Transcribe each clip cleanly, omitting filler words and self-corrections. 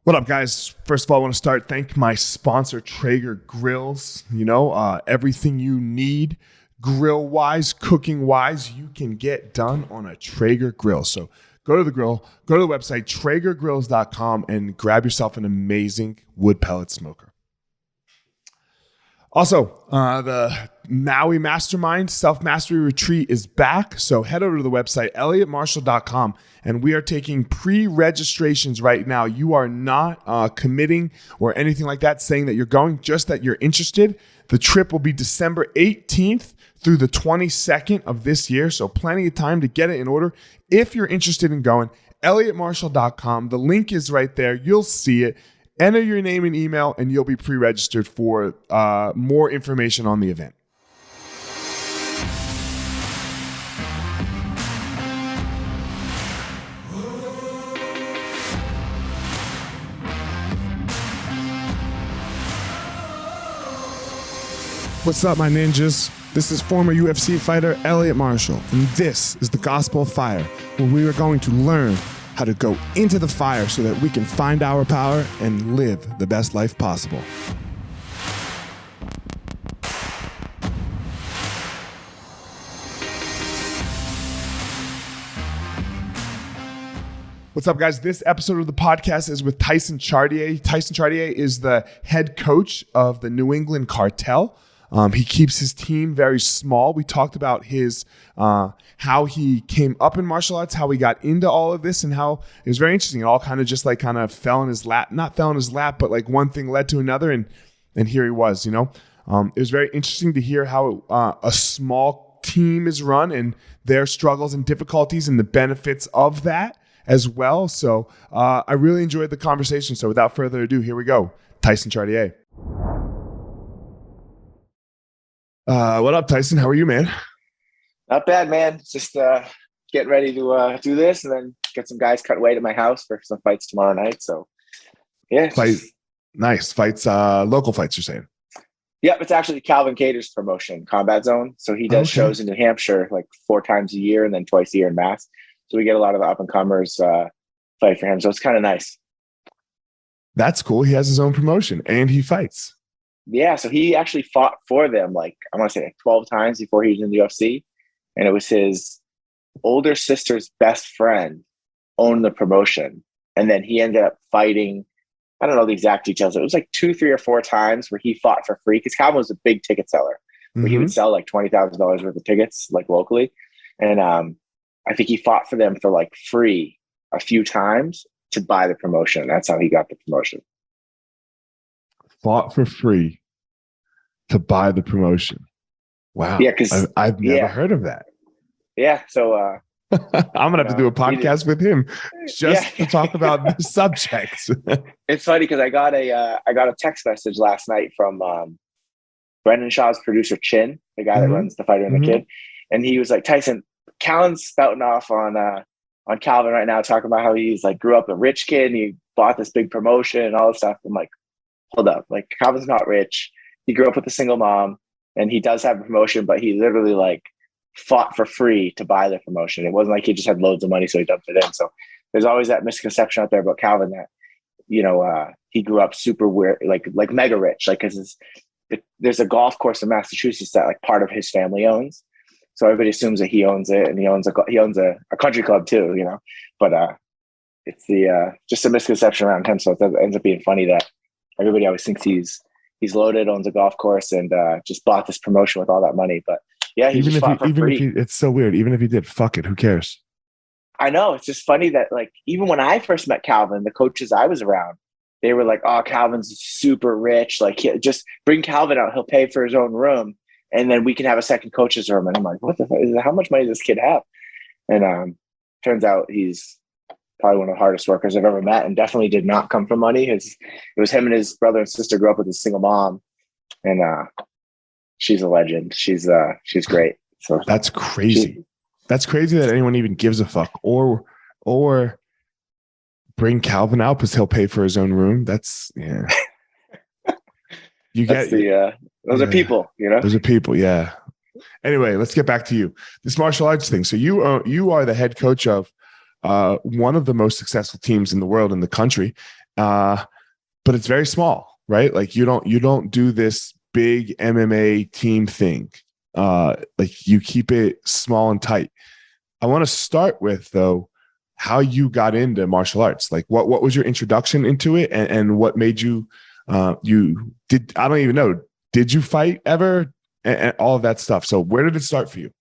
What up, guys? First of all, I want to thank my sponsor, Traeger Grills. Everything you need grill-wise, cooking-wise, you can get done on a Traeger grill. So go to the website, TraegerGrills.com, and grab yourself an amazing wood pellet smoker. Also, the Maui Mastermind Self-Mastery Retreat is back. So head over to the website, ElliottMarshall.com, and we are taking pre-registrations right now. You are not committing or anything like that, saying that you're going, just that you're interested. The trip will be December 18th through the 22nd of this year, so plenty of time to get it in order. If you're interested in going, ElliottMarshall.com. The link is right there. You'll see it. Enter your name and email, and you'll be pre-registered for more information on the event. What's up, my ninjas? This is former UFC fighter Elliott Marshall, and this is the Gospel of Fire, where we are going to learn how to go into the fire so that we can find our power and live the best life possible. What's up, guys? This episode of the podcast is with Tyson Chartier. Tyson Chartier is the head coach of the New England Cartel. He keeps his team very small. We talked about his how he came up in martial arts, how he got into all of this, and how it was very interesting. It all kind of fell in his lap. Not fell in his lap, but like one thing led to another, and here he was. It was very interesting to hear how a small team is run and their struggles and difficulties and the benefits of that as well. So I really enjoyed the conversation. So without further ado, here we go. Tyson Chartier. What up, Tyson? How are you, man? Not bad, man. Just getting ready to do this and then get some guys cut weight at my house for some fights tomorrow night. So, yeah. Nice. Fights, local fights, you're saying? Yep, it's actually Calvin Cater's promotion, Combat Zone. So he does shows in New Hampshire like 4 times a year and then twice a year in Mass. So we get a lot of the up-and-comers fight for him. So it's kind of nice. That's cool. He has his own promotion and he fights. Yeah, so he actually fought for them, like, I want to say 12 times before he was in the UFC. And it was his older sister's best friend owned the promotion. And then he ended up fighting, I don't know the exact details. It was like 2, 3, or 4 times where he fought for free. Because Calvin was a big ticket seller, where he would sell like $20,000 worth of tickets, like locally. And I think he fought for them for like free a few times to buy the promotion. That's how he got the promotion. Fought for free to buy the promotion. Wow. Yeah, because I've never heard of that. Yeah. So I'm gonna have to do a podcast with him just to talk about this subject. It's funny because I got a text message last night from Brendan Shaw's producer Chin, the guy that runs the Fighter and the Kid, and he was like, Tyson, Calvin's spouting off on Calvin right now, talking about how he's like grew up a rich kid and he bought this big promotion and all this stuff. I'm like, hold up, like Calvin's not rich. He grew up with a single mom and he does have a promotion, but he literally like fought for free to buy the promotion. It wasn't like he just had loads of money, so he dumped it in. So there's always that misconception out there about Calvin that, he grew up super weird, like mega rich, like, cause there's a golf course in Massachusetts that like part of his family owns. So everybody assumes that he owns it and he owns a country club too, but it's just a misconception around him. So it ends up being funny that everybody always thinks he's loaded, owns a golf course, and just bought this promotion with all that money. But yeah, it's so weird. Even if he did, fuck it, who cares? I know. It's just funny that like even when I first met Calvin, the coaches I was around, they were like, "Oh, Calvin's super rich. Like, just bring Calvin out; he'll pay for his own room, and then we can have a second coach's room." And I'm like, "What the fuck? How much money does this kid have?" And turns out he's probably one of the hardest workers I've ever met, and definitely did not come from money. It was him and his brother and sister grew up with a single mom, and she's a legend. She's great. So that's crazy. That's crazy that anyone even gives a fuck or bring Calvin out because he'll pay for his own room. That's those are people, Those are people, yeah. Anyway, let's get back to you. This martial arts thing. So you are the head coach of one of the most successful teams in the world, in the country, but it's very small, right? Like you don't do this big MMA team thing. Like you keep it small and tight. I want to start with though how you got into martial arts. Like what was your introduction into it, and what made you you did I don't even know, did you fight ever, and all of that stuff. So where did it start for you?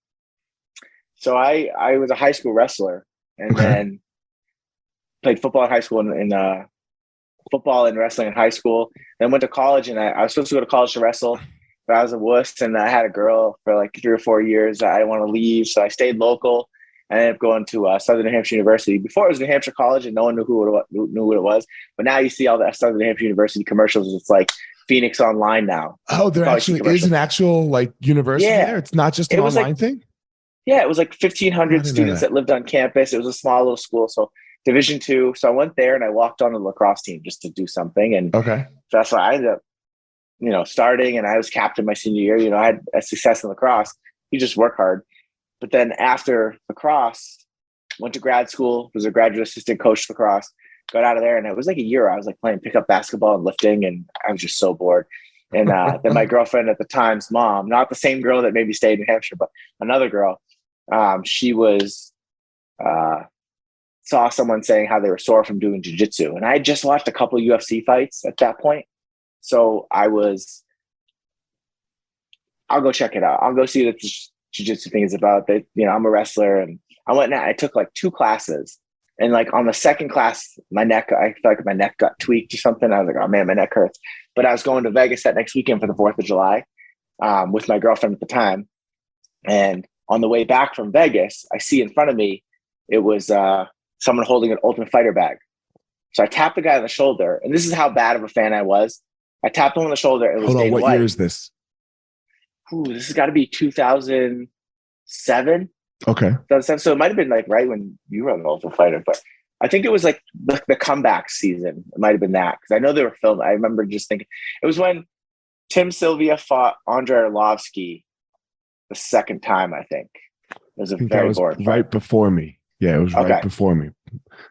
So I was a high school wrestler, and then played football in high school and football and wrestling in high school. Then went to college, and I was supposed to go to college to wrestle, but I was a wuss, and I had a girl for like 3 or 4 years. I didn't want to leave, so I stayed local. I ended up going to Southern New Hampshire University. Before it was New Hampshire College, and no one knew knew what it was. But now you see all the Southern New Hampshire University commercials. It's like Phoenix Online now. Oh, there actually is an actual like university there. It's not just an online thing. Yeah, it was like 1,500 students that lived on campus. It was a small little school, so Division II. So I went there and I walked on the lacrosse team just to do something. And that's why I ended up, starting. And I was captain my senior year. I had a success in lacrosse. You just work hard. But then after lacrosse, went to grad school, was a graduate assistant coach lacrosse, got out of there. And it was like a year I was like playing pickup basketball and lifting. And I was just so bored. And then my girlfriend at the time's mom, not the same girl that made me stay in New Hampshire, but another girl, she was saw someone saying how they were sore from doing jiu-jitsu. And I had just watched a couple of UFC fights at that point. So I'll go check it out. I'll go see what the jiu-jitsu thing is about. That I'm a wrestler, and I went and I took like 2 classes. And like on the second class, I felt like my neck got tweaked or something. I was like, oh man, my neck hurts. But I was going to Vegas that next weekend for the 4th of July with my girlfriend at the time. And on the way back from Vegas, I see in front of me, it was someone holding an Ultimate Fighter bag. So I tapped the guy on the shoulder, and this is how bad of a fan I was. I tapped him on the shoulder. And it was Hold on, Dana what White. year is this? This has got to be 2007. Okay. So it might have been like right when you were on the Ultimate Fighter, but I think it was like the comeback season. It might have been that, because I know they were filming. I remember just thinking it was when Tim Sylvia fought Andrei Arlovsky the second time. I think it was very boring. Right before me. Yeah, it was right before me.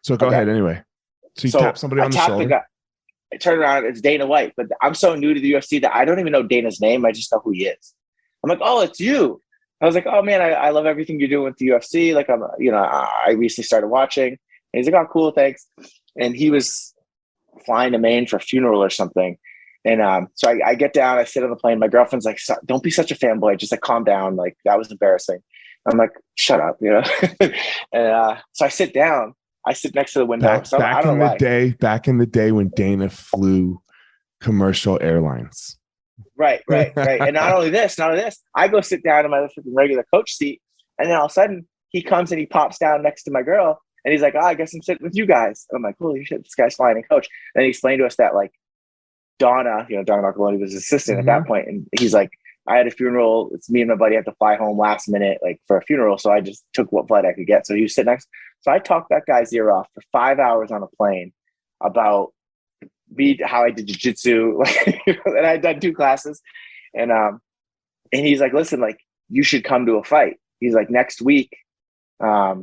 So go ahead anyway. So you tap somebody on the shoulder. The guy. I turn around, it's Dana White, but I'm so new to the UFC that I don't even know Dana's name. I just know who he is. I'm like, oh, it's you. I was like, oh man, I love everything you're doing with the UFC. Like I recently started watching. And he's like, oh, cool, thanks. And he was flying to Maine for a funeral or something. And so I get down, I sit on the plane. My girlfriend's like, don't be such a fanboy. Just like calm down. Like that was embarrassing. I'm like, shut up, And so I sit down. I sit next to the window. Back in the day when Dana flew commercial airlines. Right. And not only this, I go sit down in my regular coach seat, and then all of a sudden he comes and he pops down next to my girl, and he's like, I guess I'm sitting with you guys. And I'm like, holy shit, this guy's flying in coach. And he explained to us that like Donna Marcoloni was his assistant at that point, and he's like, I had a funeral. It's me and my buddy had to fly home last minute, like for a funeral. So I just took what flight I could get. So he was sitting next. So I talked that guy's ear off for 5 hours on a plane about how I did jiu-jitsu, and I'd done 2 classes. And he's like, listen, like you should come to a fight. He's like, next week, I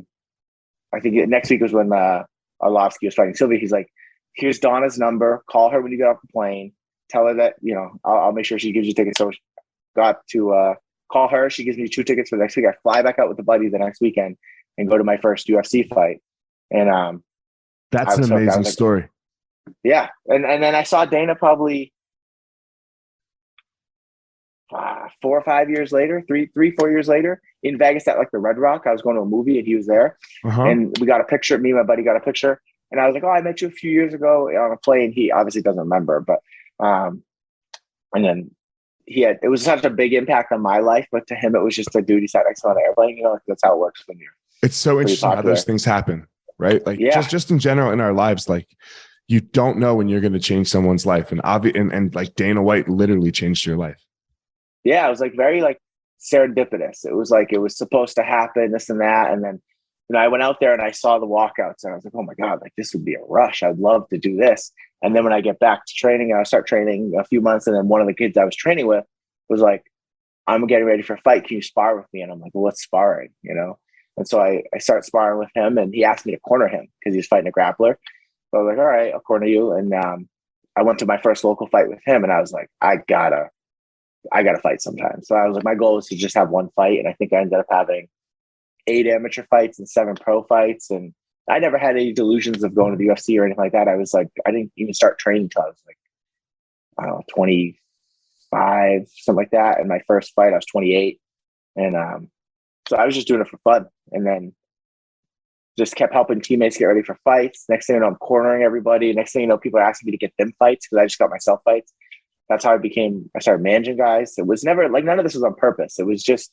think next week was when Arlovsky was fighting Sylvia. He's like, here's Donna's number. Call her when you get off the plane. Tell her that, I'll make sure she gives you tickets. So got to call her. She gives me 2 tickets for next week. I fly back out with the buddy the next weekend and go to my first UFC fight. And that's an amazing story. Yeah. And then I saw Dana probably 4 or 5 years later, 4 years later in Vegas at like the Red Rock. I was going to a movie and he was there. And we got a picture. Me and my buddy got a picture. And I was like, oh, I met you a few years ago on a plane. He obviously doesn't remember, but and then it was such a big impact on my life, but to him, it was just a dude he sat next to on an airplane. Like that's how it works when you're. It's so interesting how those things happen, right? Like just in general in our lives, like you don't know when you're going to change someone's life, and and like Dana White literally changed your life. Yeah, it was like very like serendipitous. It was like it was supposed to happen, this and that, and then I went out there and I saw the walkouts, and I was like, oh my god, like this would be a rush. I'd love to do this. And then when I get back to training, I start training a few months, and then one of the kids I was training with was like, I'm getting ready for a fight. Can you spar with me? And I'm like, well, what's sparring? And so I start sparring with him, and he asked me to corner him because he was fighting a grappler. So I was like, all right, I'll corner you. And I went to my first local fight with him, and I was like, I gotta fight sometime. So I was like, my goal is to just have one fight, and I think I ended up having 8 amateur fights and 7 pro fights. And I never had any delusions of going to the UFC or anything like that. I was like, I didn't even start training until I was like, I don't know, 25, something like that. And my first fight, I was 28. And so I was just doing it for fun. And then just kept helping teammates get ready for fights. Next thing you know, I'm cornering everybody. Next thing you know, people are asking me to get them fights because I just got myself fights. That's how I started managing guys. It was never like, none of this was on purpose. It was just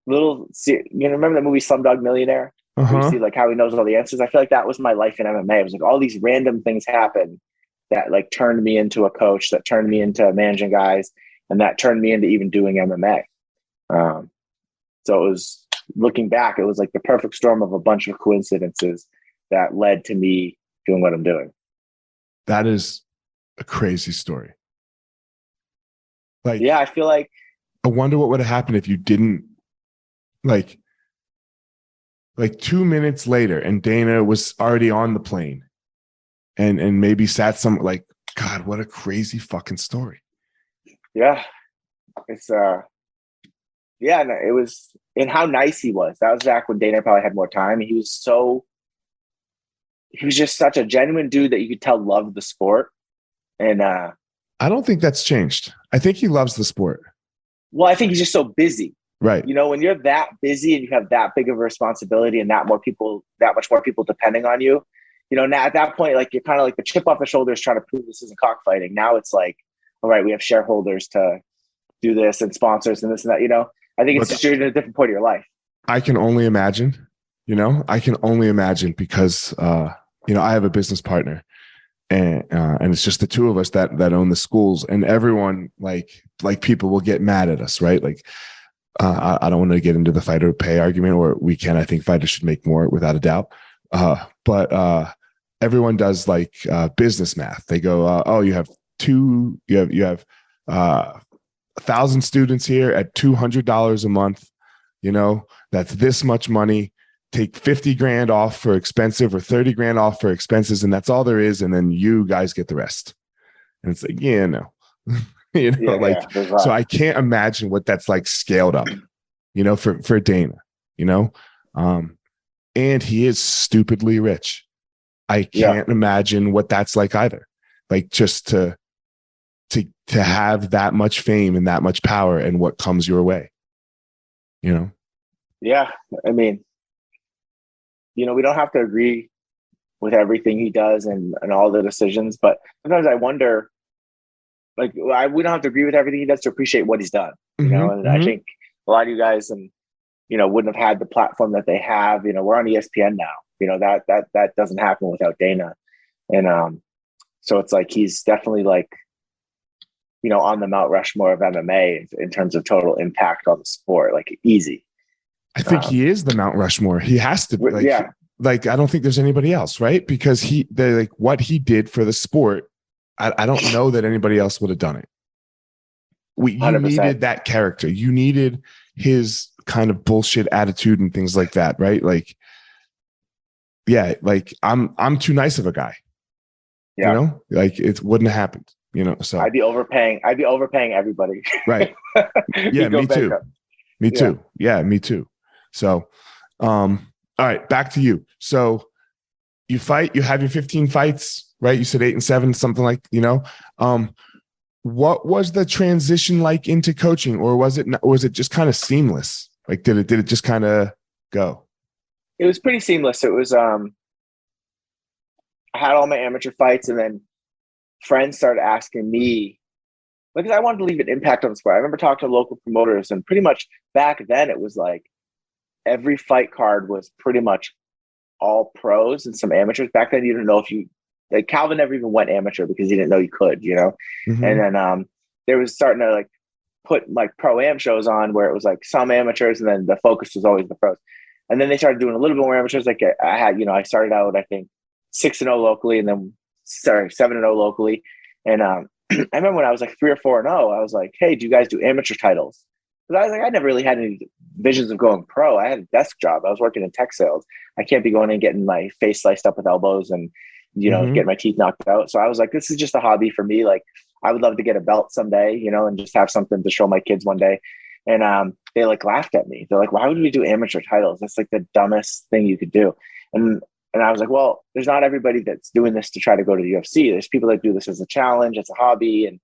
little, remember the movie Slumdog Millionaire? Uh-huh. You see like how he knows all the answers. I feel like that was my life in MMA. It was like all these random things happened that like turned me into a coach, that turned me into managing guys, and that turned me into even doing MMA. So it was, looking back, it was like the perfect storm of a bunch of coincidences that led to me doing what I'm doing. That is a crazy story. Like, yeah, I feel like, I wonder what would have happened if you didn't, like 2 minutes later and Dana was already on the plane and maybe sat some, like, God, what a crazy fucking story. Yeah. It's, yeah, no, it was, and how nice he was. That was back when Dana probably had more time. He was just such a genuine dude that you could tell loved the sport. And I don't think that's changed. I think he loves the sport. Well, I think he's just so busy. Right. When you're that busy and you have that big of a responsibility and that much more people depending on you, now at that point, like, you're kind of like the chip off the shoulders trying to prove this isn't cockfighting. Now it's like, all right, we have shareholders to do this and sponsors and this and that, I think it's just, you're in a different point of your life. I can only imagine, because, I have a business partner and it's just the two of us that own the schools, and everyone like people will get mad at us. Right. Like, I don't want to get into the fighter pay argument, or we can. I think fighters should make more without a doubt. But everyone does like business math. They go, oh, you have 1,000 students here at $200 a month. That's this much money. Take 50 grand off for expensive or 30 grand off for expenses, and that's all there is. And then you guys get the rest. And it's like, yeah, no. So I can't imagine what that's like scaled up, for Dana, and he is stupidly rich. I can't imagine what that's like either. Like, just to have that much fame and that much power and what comes your way, Yeah. I mean, we don't have to agree with everything he does and all the decisions, but sometimes I wonder, like, we don't have to agree with everything he does to appreciate what he's done, and I think a lot of you guys wouldn't have had the platform that they have. We're on ESPN now, that doesn't happen without Dana. And so it's like, he's definitely like, on the Mount Rushmore of MMA in terms of total impact on the sport, like, easy. I think he is the Mount Rushmore. He has to be. Like, I don't think there's anybody else, right? Because what he did for the sport, I don't know that anybody else would have done it. You 100%. needed that character. You needed his kind of bullshit attitude and things like that, right? Like, yeah, like I'm too nice of a guy. Like, it wouldn't have happened. So I'd be overpaying everybody. Right. Yeah, me too. Me too. Yeah, me too. So, all right, back to you. So you have your 15 fights, right? You said 8 and 7, something like, what was the transition like into coaching, or was it just kind of seamless? Like, did it just kind of go? It was pretty seamless. It was, I had all my amateur fights, and then friends started asking me, because I wanted to leave an impact on the sport. I remember talking to local promoters, and pretty much back then it was like every fight card was pretty much all pros and some amateurs. Back then, you didn't know if Calvin never even went amateur because he didn't know you could, And then there was starting to like put like pro-am shows on where it was like some amateurs, and then the focus was always the pros. And then they started doing a little bit more amateurs. Like I had, I started out, I think 6-0 locally, and then 7-0 locally. And I remember when I was like 3 or 4-0, I was like, hey, do you guys do amateur titles? Because I was like, I never really had any visions of going pro. I had a desk job. I was working in tech sales. I can't be going and getting my face sliced up with elbows and get my teeth knocked out. So I was like, this is just a hobby for me. Like, I would love to get a belt someday, and just have something to show my kids one day. And they like laughed at me. They're like, why would we do amateur titles? That's like the dumbest thing you could do. And I was like, well, there's not everybody that's doing this to try to go to the UFC. There's people that do this as a challenge, as a hobby. And,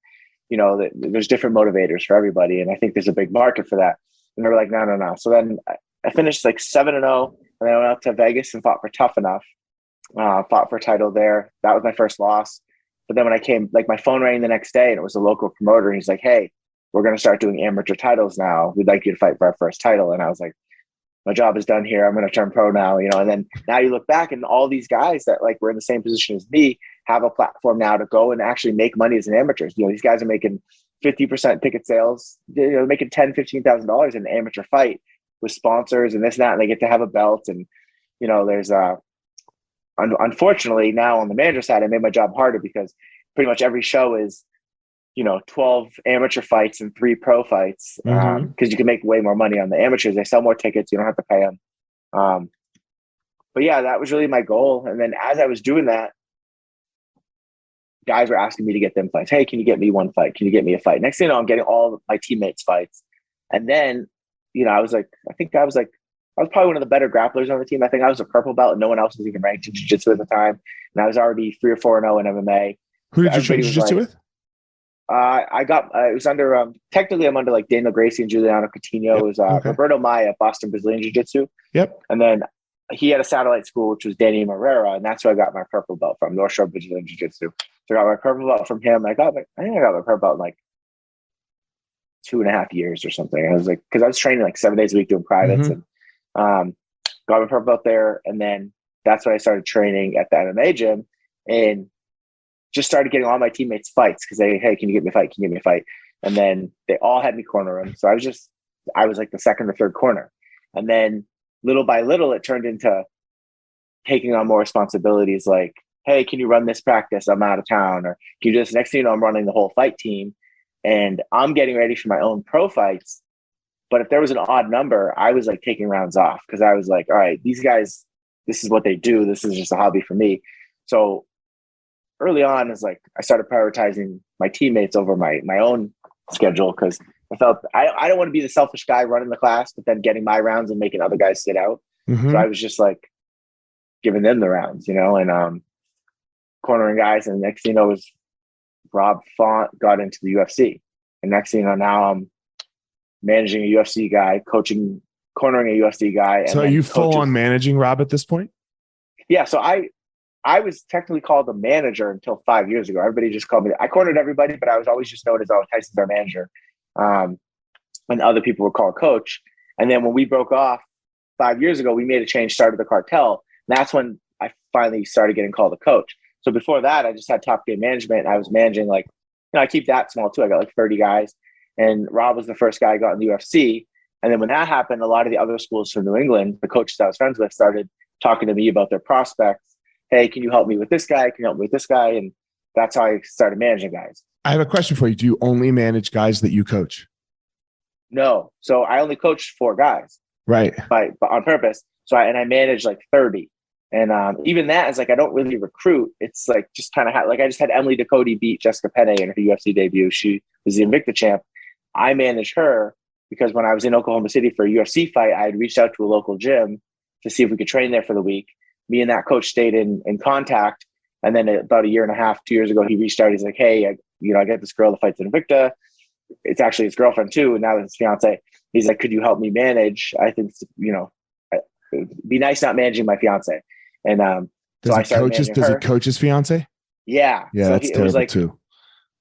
there's different motivators for everybody. And I think there's a big market for that. And they were like, no. So then I finished like 7-0, and then I went out to Vegas and fought for Tough Enough. Fought for a title there. That was my first loss. But then when I came, like my phone rang the next day, and it was a local promoter. He's like, hey, we're going to start doing amateur titles now. We'd like you to fight for our first title. And I was like, my job is done here. I'm going to turn pro now, and then now you look back and all these guys that like were in the same position as me have a platform now to go and actually make money as an amateur. These guys are making 50% ticket sales, making $10,000, $15,000 in an amateur fight with sponsors and this and that. And they get to have a belt. And, there's unfortunately now on the manager side, I made my job harder because pretty much every show is, 12 amateur fights and 3 pro fights, because you can make way more money on the amateurs. They sell more tickets. You don't have to pay them. But yeah, that was really my goal. And then as I was doing that, guys were asking me to get them fights. Hey, can you get me one fight? Can you get me a fight? Next thing you know, I'm getting all of my teammates fights. And then, I was probably one of the better grapplers on the team. I think I was a purple belt and no one else was even ranked in jiu-jitsu at the time. And I was already 3 or 4-0 in MMA. Who did you train jiu-jitsu with? I got, it was under, technically I'm under like Daniel Gracie and Giuliano Coutinho. It was Roberto Maia, Boston Brazilian Jiu-Jitsu. Yep. And then he had a satellite school, which was Danny Morera. And that's where I got my purple belt from, North Shore Brazilian Jiu-Jitsu. So I got my purple belt from him. I think I got my purple belt in like 2.5 years or something. I was like, because I was training like 7 days a week doing privates, and got my purple belt there. And then that's when I started training at the MMA gym and just started getting all my teammates fights because hey, can you get me a fight? Can you get me a fight? And then they all had me corner them. So I was like the second or third corner. And then little by little, it turned into taking on more responsibilities like, hey, can you run this practice? I'm out of town. Or can you just, next thing you know, I'm running the whole fight team and I'm getting ready for my own pro fights. But if there was an odd number, I was like taking rounds off because I was like, all right, these guys, this is what they do. This is just a hobby for me. So early on, is like I started prioritizing my teammates over my own schedule because I felt I don't want to be the selfish guy running the class, but then getting my rounds and making other guys sit out. So I was just like giving them the rounds, and cornering guys. And the next thing you know was Rob Font got into the UFC. And next thing you know, now I'm managing a UFC guy, cornering a UFC guy. So are you full on managing Rob at this point? Yeah. So I was technically called a manager until 5 years ago. Everybody just called me. I cornered everybody, but I was always just known as, Tyson's our manager. And other people were called coach. And then when we broke off 5 years ago, we made a change, started the Cartel. And that's when I finally started getting called a coach. So before that, I just had TopGame management. And I was managing I keep that small too. I got like 30 guys. And Rob was the first guy I got in the UFC. And then when that happened, a lot of the other schools from New England, the coaches I was friends with, started talking to me about their prospects. Hey, can you help me with this guy? Can you help me with this guy? And that's how I started managing guys. I have a question for you. Do you only manage guys that you coach? No. So I only coached 4 guys. Right. But on purpose. So I managed like 30. And even that is like, I don't really recruit. It's like just kind of I just had Emily Ducote beat Jessica Penne in her UFC debut. She was the Invicta champ. I managed her because when I was in Oklahoma City for a UFC fight, I had reached out to a local gym to see if we could train there for the week. Me and that coach stayed in contact. And then about 1.5 years, 2 years ago, he reached out. He's like, hey, I got this girl that fights in Invicta. It's actually his girlfriend too. And now it's his fiance. He's like, could you help me manage? I think, it'd be nice not managing my fiance. And so I started managing her. Does it coach his fiance? Yeah. Yeah, so that's terrible too.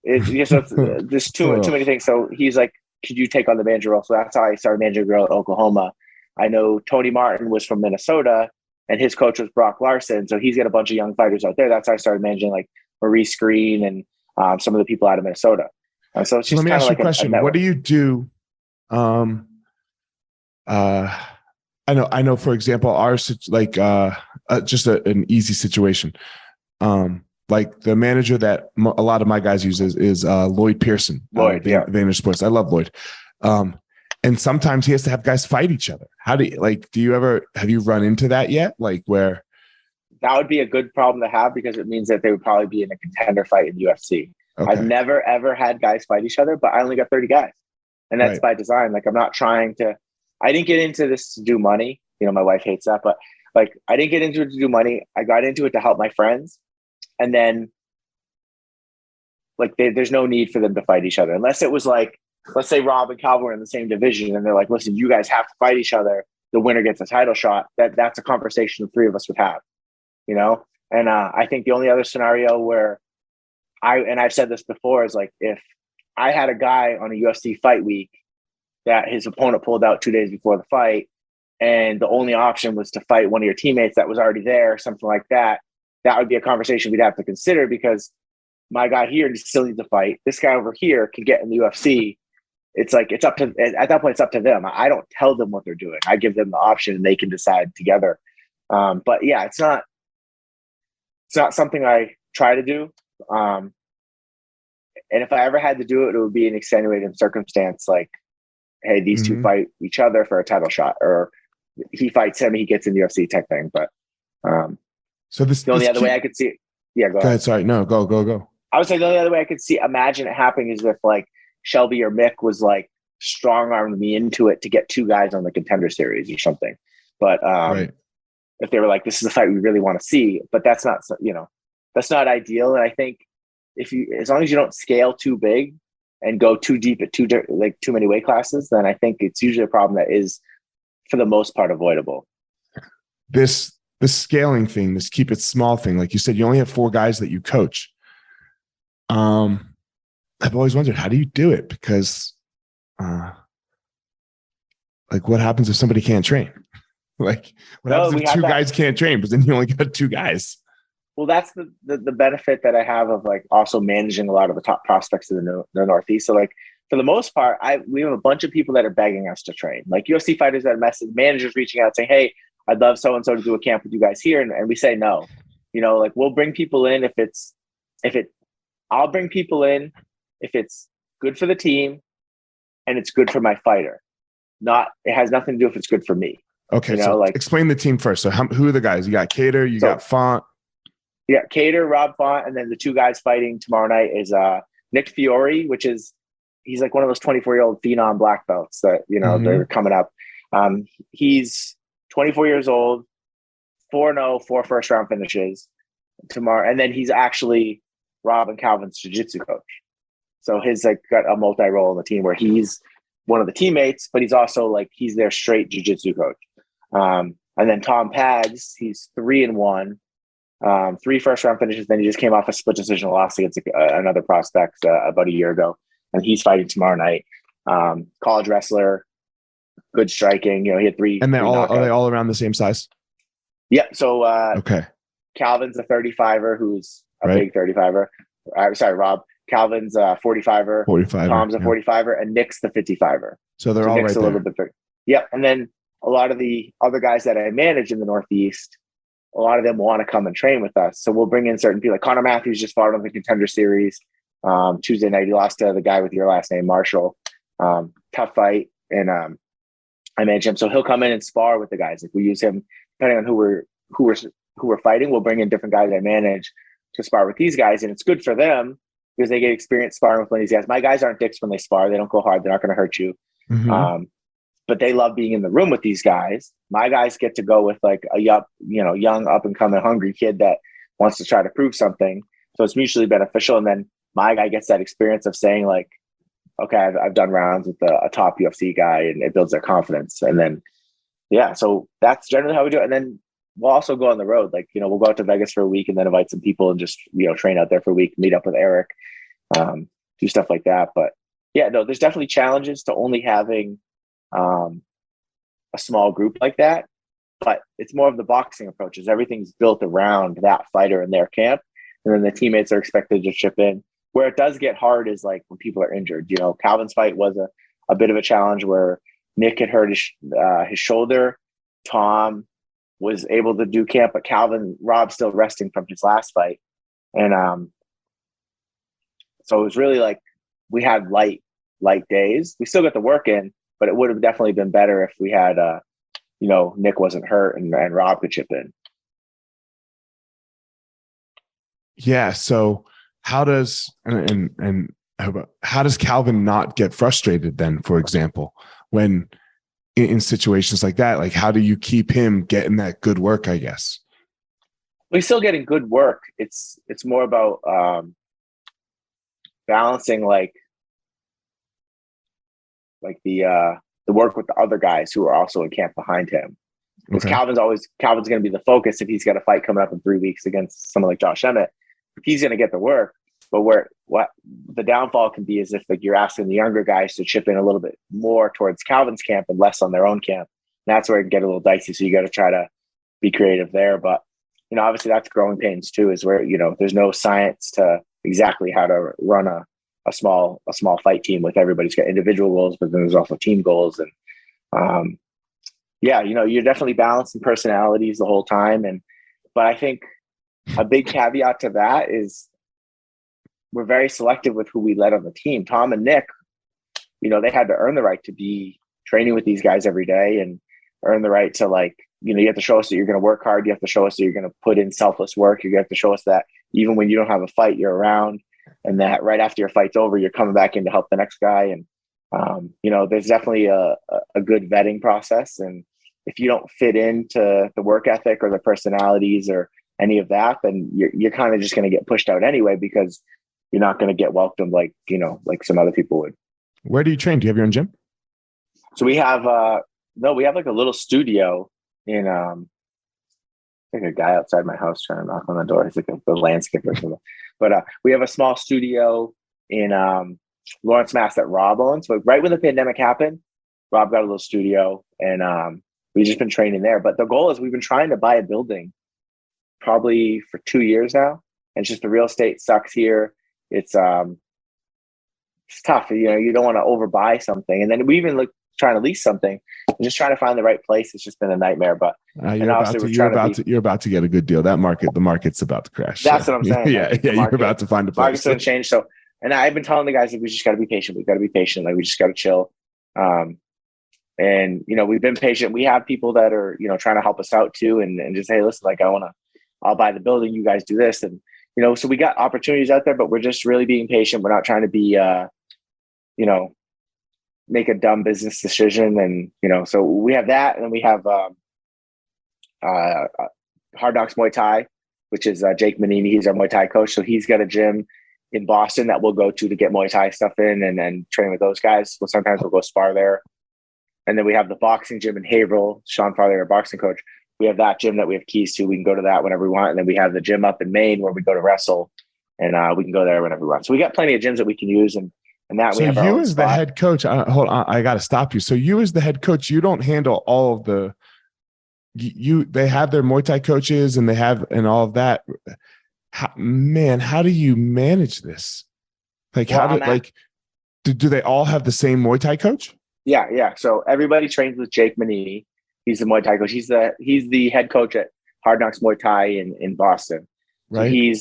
There's too many things. So he's like, could you take on the manager role? So that's how I started managing a girl at Oklahoma. I know Tony Martin was from Minnesota. And his coach was Brock Larson. So he's got a bunch of young fighters out there. That's how I started managing like Maurice Green and some of the people out of Minnesota. So it's just let me ask you a question. What do you do? I know, for example, ours, like just an easy situation. Like the manager that a lot of my guys use is Lloyd Pearson. Vayner Sports. I love Lloyd. And sometimes he has to have guys fight each other. How do you have you run into that yet? Like where? that would be a good problem to have because it means that they would probably be in a contender fight in the UFC. Okay. I've never ever had guys fight each other, but I only got 30 guys, and that's by design. Like I'm not trying to. I didn't get into this to do money. You know, my wife hates that, but like I didn't get into it to do money. I got into it to help my friends, and then like there's no need for them to fight each other unless it was like, let's say Rob and Calvin were in the same division, and they're like, listen, you guys have to fight each other. The winner gets a title shot. That's a conversation the three of us would have, you know? And I think the only other scenario where I've said this before is like, if I had a guy on a UFC fight week that his opponent pulled out 2 days before the fight, and the only option was to fight one of your teammates that was already there, something like that, that would be a conversation we'd have to consider because my guy here still needs to fight. This guy over here can get in the UFC. It's like, it's up to, at that point, it's up to them. I don't tell them what they're doing. I give them the option and they can decide together. But yeah, it's not something I try to do. And if I ever had to do it, it would be an extenuating circumstance. Like, hey, these two fight each other for a title shot, or he fights him, he gets in the UFC type thing. But so the only other way I could see it. Yeah, go ahead. Sorry. No, go. I would say the only other way I could imagine it happening is if like Shelby or Mick was like strong armed me into it to get two guys on the Contender Series or something. But if they were like, this is a fight we really want to see, but that's not, you know, that's not ideal. And I think as long as you don't scale too big and go too deep at too many weight classes, then I think it's usually a problem that is for the most part avoidable. This scaling thing, this keep it small thing, like you said, you only have 4 guys that you coach. I've always wondered, how do you do it? Because like what happens if somebody can't train? Like what happens if 2 guys can't train, but then you only got 2 guys? Well, that's the benefit that I have of like also managing a lot of the top prospects in the Northeast. So like for the most part, we have a bunch of people that are begging us to train, like UFC fighters that message managers reaching out saying, hey, I'd love so-and-so to do a camp with you guys here. And we say no, you know, like we'll bring people in I'll bring people in if it's good for the team and it's good for my fighter. It has nothing to do if it's good for me. Okay. You know, so like explain the team first. So who are the guys? You got Cater, you got Font. Yeah. Cater, Rob Font. And then the 2 guys fighting tomorrow night is Nick Fiore, he's like one of those 24-year-old phenom black belts that, you know, they're coming up. He's 24 years old, 4-0, 4 first-round finishes tomorrow. And then he's actually Rob and Calvin's jiu-jitsu coach. So he's like got a multi-role in the team where he's one of the teammates, but he's also like, he's their straight jiu-jitsu coach. And then Tom Pags, he's 3-1, 3 first-round finishes. Then he just came off a split decision loss against another prospect about a year ago. And he's fighting tomorrow night. College wrestler, good striking. You know, he had 3. And are they all around the same size? Yeah. So okay. Calvin's a 35er who's a big 35er. Sorry, Rob. Calvin's a 45er. 45er. Tom's a 45er, and Nick's the 55er. So they're all Nick's right a little bit bigger. Yep. And then a lot of the other guys that I manage in the Northeast, a lot of them want to come and train with us. So we'll bring in certain people. Like Connor Matthews just fought on the Contender Series Tuesday night. He lost to the guy with your last name, Marshall. Tough fight, and I manage him. So he'll come in and spar with the guys. Like we use him depending on who we're fighting. We'll bring in different guys I manage to spar with these guys, and it's good for them because they get experience sparring with one of these guys. My guys aren't dicks when they spar. They don't go hard. They're not going to hurt you. But they love being in the room with these guys. My guys get to go with like a young up and coming hungry kid that wants to try to prove something. So it's mutually beneficial. And then my guy gets that experience of saying like, okay, I've done rounds with a top UFC guy, and it builds their confidence. And then, yeah, so that's generally how we do it. And then we'll also go on the road. Like, you know, we'll go out to Vegas for a week and then invite some people and just, you know, train out there for a week, meet up with Eric, do stuff like that. But yeah, no, there's definitely challenges to only having a small group like that. But it's more of the boxing approaches. Everything's built around that fighter in their camp. And then the teammates are expected to chip in. Where it does get hard is like when people are injured. You know, Calvin's fight was a bit of a challenge where Nick had hurt his shoulder. Tom was able to do camp, but Rob's still resting from his last fight. And so it was really like we had light days. We still got the work in, but it would have definitely been better if we had, Nick wasn't hurt and Rob could chip in. Yeah. So how does and how does Calvin not get frustrated then, for example, when in situations like that? Like, how do you keep him getting that good work, I guess? We're still getting good work. It's more about balancing the work with the other guys who are also in camp behind him. Because Okay. Calvin's going to be the focus if he's got a fight coming up in 3 weeks against someone like Josh Emmett. He's going to get the work, but what the downfall can be is if like you're asking the younger guys to chip in a little bit more towards Calvin's camp and less on their own camp. And that's where it can get a little dicey. So you got to try to be creative there. But obviously that's growing pains too, is where there's no science to exactly how to run a small fight team with everybody's got individual goals, but then there's also team goals. And you're definitely balancing personalities the whole time. But I think a big caveat to that is we're very selective with who we let on the team. Tom and Nick, they had to earn the right to be training with these guys every day and earn the right to you have to show us that you're going to work hard. You have to show us that you're going to put in selfless work. You have to show us that even when you don't have a fight, you're around, and that right after your fight's over, you're coming back in to help the next guy. And, there's definitely a good vetting process. And if you don't fit into the work ethic or the personalities or any of that, then you're kind of just going to get pushed out anyway, because you're not going to get welcomed like some other people would. Where do you train? Do you have your own gym? So we have, we have like a little studio in, I think a guy outside my house trying to knock on the door. He's like the landscaper or something. But we have a small studio in Lawrence, Mass that Rob owns. So right when the pandemic happened, Rob got a little studio, and we've just been training there. But the goal is we've been trying to buy a building probably for 2 years now. And it's just the real estate sucks here. It's tough. You don't want to overbuy something. And then we even trying to lease something and just trying to find the right place. It's just been a nightmare. But you're about to get a good deal. The market's about to crash. That's what I'm saying. Yeah. You're about to find a place. Market's going to change. So, and I've been telling the guys that we just got to be patient. We've got to be patient. Like we just got to chill. And we've been patient. We have people that are, trying to help us out too. And just, hey, listen, I'll buy the building. You guys do this. And, so we got opportunities out there, but we're just really being patient. We're not trying to be, make a dumb business decision. And, so we have that. And then we have Hard Knocks Muay Thai, which is Jake Manini. He's our Muay Thai coach. So he's got a gym in Boston that we'll go to get Muay Thai stuff in and then train with those guys. Well, sometimes we'll go spar there. And then we have the boxing gym in Haverhill. Sean Farley, our boxing coach. We have that gym that we have keys to. We can go to that whenever we want. And then we have the gym up in Maine where we go to wrestle, and we can go there whenever we want. So we got plenty of gyms that we can use. And that so we have you as the head coach, hold on, I got to stop you. So you as the head coach, you don't handle all of the, they have their Muay Thai coaches and all of that. How do you manage this? Do they all have the same Muay Thai coach? Yeah. So everybody trains with Jake Manini. He's the Muay Thai coach. He's the head coach at Hard Knocks Muay Thai in Boston. So right. He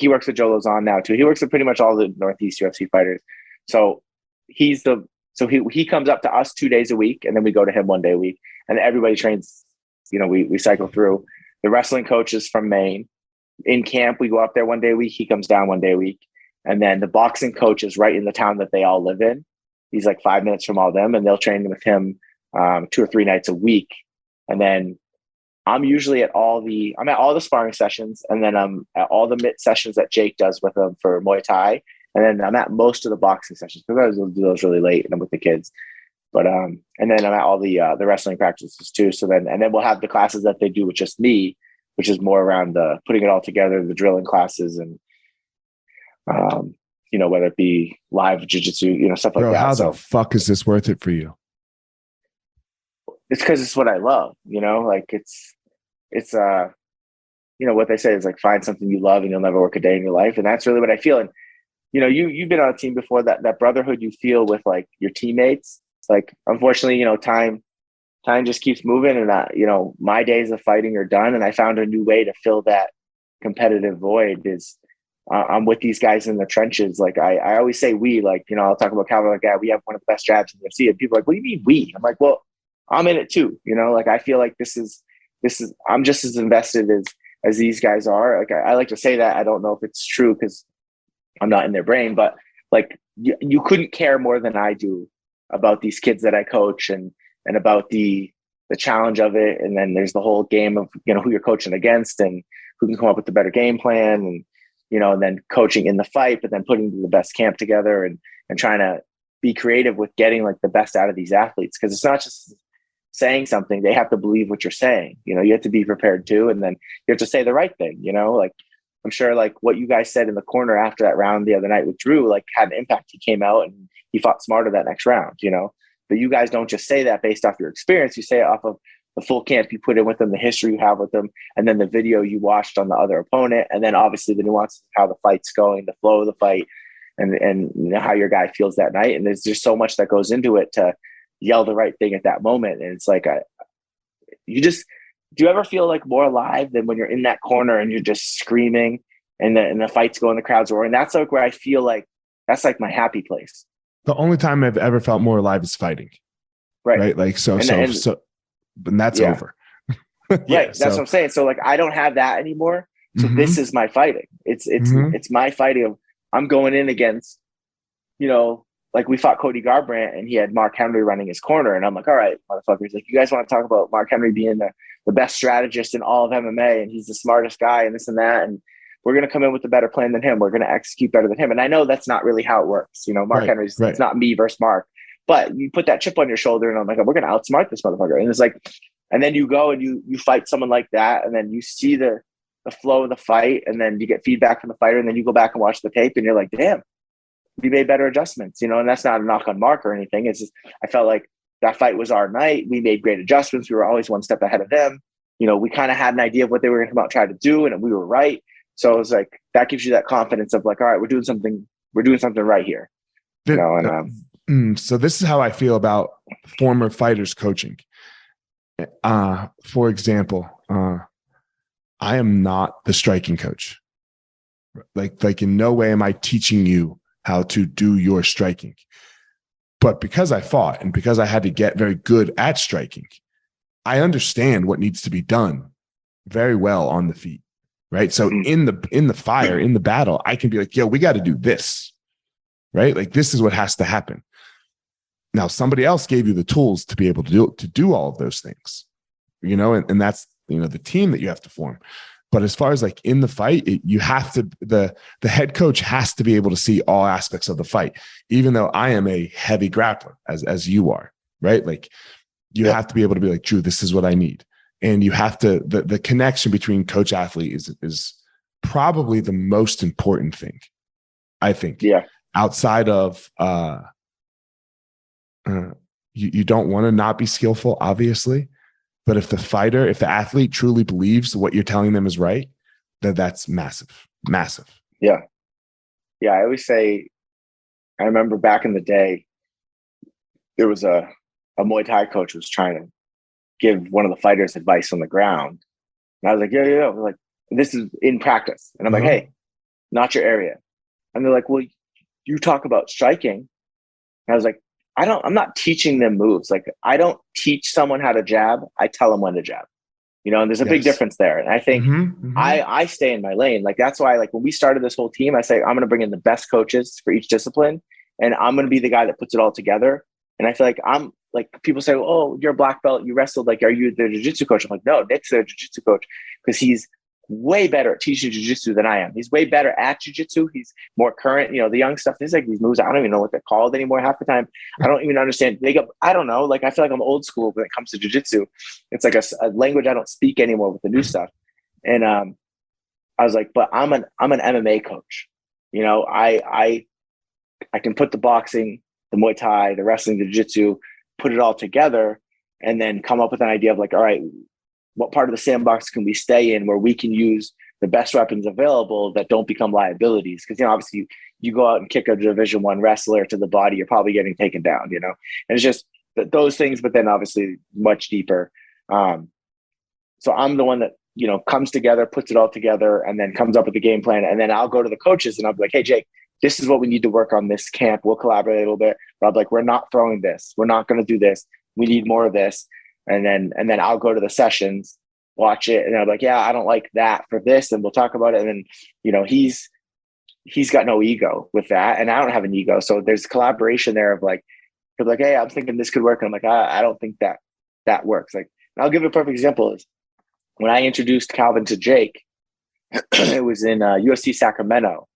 works with Joe Lozon now too. He works with pretty much all the Northeast UFC fighters. So he comes up to us 2 days a week, and then we go to him 1 day a week, and everybody trains. We cycle through. The wrestling coach is from Maine. In camp, we go up there 1 day a week. He comes down 1 day a week, and then the boxing coach is right in the town that they all live in. He's like 5 minutes from all them, and they'll train with him 2 or 3 nights a week. And then I'm usually at all the sparring sessions, and then I'm at all the mitt sessions that Jake does with them for Muay Thai. And then I'm at most of the boxing sessions because I do those really late and I'm with the kids. But and then I'm at all the wrestling practices too. So then we'll have the classes that they do with just me, which is more around the putting it all together, the drilling classes, and whether it be live jiu-jitsu, stuff like that. How the fuck is this worth it for you? It's because it's what I love. It's what they say is like find something you love and you'll never work a day in your life, and that's really what I feel. And you've been on a team before, that brotherhood you feel with like your teammates. Like, unfortunately, time just keeps moving, and my days of fighting are done. And I found a new way to fill that competitive void. Is I'm with these guys in the trenches. Like I always say, I'll talk about Calvin like that. We have one of the best jabs in the UFC, and people are like, what do you mean we? I'm like, well, I'm in it too. I feel like this is I'm just as invested as these guys are. Like I like to say that. I don't know if it's true because I'm not in their brain, but like you couldn't care more than I do about these kids that I coach and about the challenge of it. And then there's the whole game of, who you're coaching against and who can come up with the better game plan and, and then coaching in the fight, but then putting the best camp together and trying to be creative with getting like the best out of these athletes. Cause it's not just saying something, they have to believe what you're saying. You have to be prepared too. And then you have to say the right thing, like I'm sure like what you guys said in the corner after that round the other night with Drew, like had an impact. He came out and he fought smarter that next round, but you guys don't just say that based off your experience. You say it off of the full camp you put in with them, the history you have with them, and then the video you watched on the other opponent. And then obviously the nuances of how the fight's going, the flow of the fight, and how your guy feels that night. And there's just so much that goes into it to yell the right thing at that moment. And it's like, do you ever feel like more alive than when you're in that corner and you're just screaming and the fight's going, the crowd's roaring? That's like where I feel like that's like my happy place. The only time I've ever felt more alive is fighting. Right. Like, but that's over. Right. That's what I'm saying. So like, I don't have that anymore. So this is my fighting. It's my fighting of I'm going in against, like we fought Cody Garbrandt and he had Mark Henry running his corner. And I'm like, all right, motherfuckers, like you guys want to talk about Mark Henry being the best strategist in all of MMA and he's the smartest guy and this and that. And we're going to come in with a better plan than him. We're going to execute better than him. And I know that's not really how it works. Mark Henry's, it's not me versus Mark, but you put that chip on your shoulder and I'm like, we're going to outsmart this motherfucker. And it's like, and then you go and you fight someone like that. And then you see the flow of the fight and then you get feedback from the fighter. And then you go back and watch the tape and you're like, damn, we made better adjustments, and that's not a knock on Mark or anything. It's just, I felt like that fight was our night. We made great adjustments. We were always one step ahead of them. We kind of had an idea of what they were going to come out and try to do. And we were right. So it was like, that gives you that confidence of like, all right, we're doing something right here. So this is how I feel about former fighters coaching. For example, I am not the striking coach. Like in no way am I teaching you how to do your striking. But because I fought and because I had to get very good at striking, I understand what needs to be done very well on the feet. Right. So in the fire, in the battle, I can be like, yo, we got to do this. Right. Like this is what has to happen. Now, somebody else gave you the tools to be able to do all of those things, and that's, the team that you have to form. But as far as like in the fight, you have to, the head coach has to be able to see all aspects of the fight, even though I am a heavy grappler as you are, right? Like you have to be able to be like, Drew, this is what I need. And you have to, the connection between coach athlete is probably the most important thing, I think. Yeah. Outside of, you don't want to not be skillful, obviously. But if the athlete truly believes what you're telling them is right, that's massive. Yeah. Yeah. I always say, I remember back in the day, there was a Muay Thai coach who was trying to give one of the fighters advice on the ground. And I was like, yeah. Like, this is in practice. And I'm like, hey, not your area. And they're like, well, you talk about striking. And I was like, I'm not teaching them moves. Like I don't teach someone how to jab. I tell them when to jab, and there's a big difference there. And I think I stay in my lane. Like, that's why, like when we started this whole team, I say, I'm going to bring in the best coaches for each discipline. And I'm going to be the guy that puts it all together. And I feel like I'm like, people say, oh, you're a black belt, you wrestled. Like, are you the jiu-jitsu coach? I'm like, no, Nick's the jiu-jitsu coach because he's way better at teaching jiu-jitsu than I am. He's way better at jiu-jitsu. He's more current. The young stuff, there's like these moves, I don't even know what they're called anymore half the time. I don't even understand. I don't know. Like, I feel like I'm old school when it comes to jiu-jitsu. It's like a language I don't speak anymore with the new stuff. And I was like, but I'm an MMA coach. I can put the boxing, the Muay Thai, the wrestling, the jiu-jitsu, put it all together and then come up with an idea of like, all right, what part of the sandbox can we stay in where we can use the best weapons available that don't become liabilities? Because, obviously you go out and kick a Division I wrestler to the body, you're probably getting taken down, and it's just those things, but then obviously much deeper. So I'm the one that, comes together, puts it all together, and then comes up with the game plan. And then I'll go to the coaches and I'll be like, hey, Jake, this is what we need to work on this camp. We'll collaborate a little bit. But I'm like, we're not throwing this. We're not going to do this. We need more of this. And then I'll go to the sessions watch it. And I'm like, yeah, I don't like that for this. And we'll talk about it. And then, he's got no ego with that. And I don't have an ego. So there's collaboration there of like, hey, I'm thinking this could work. And I'm like, I don't think that works. Like, and I'll give you a perfect example is when I introduced Calvin to Jake, it was in UFC Sacramento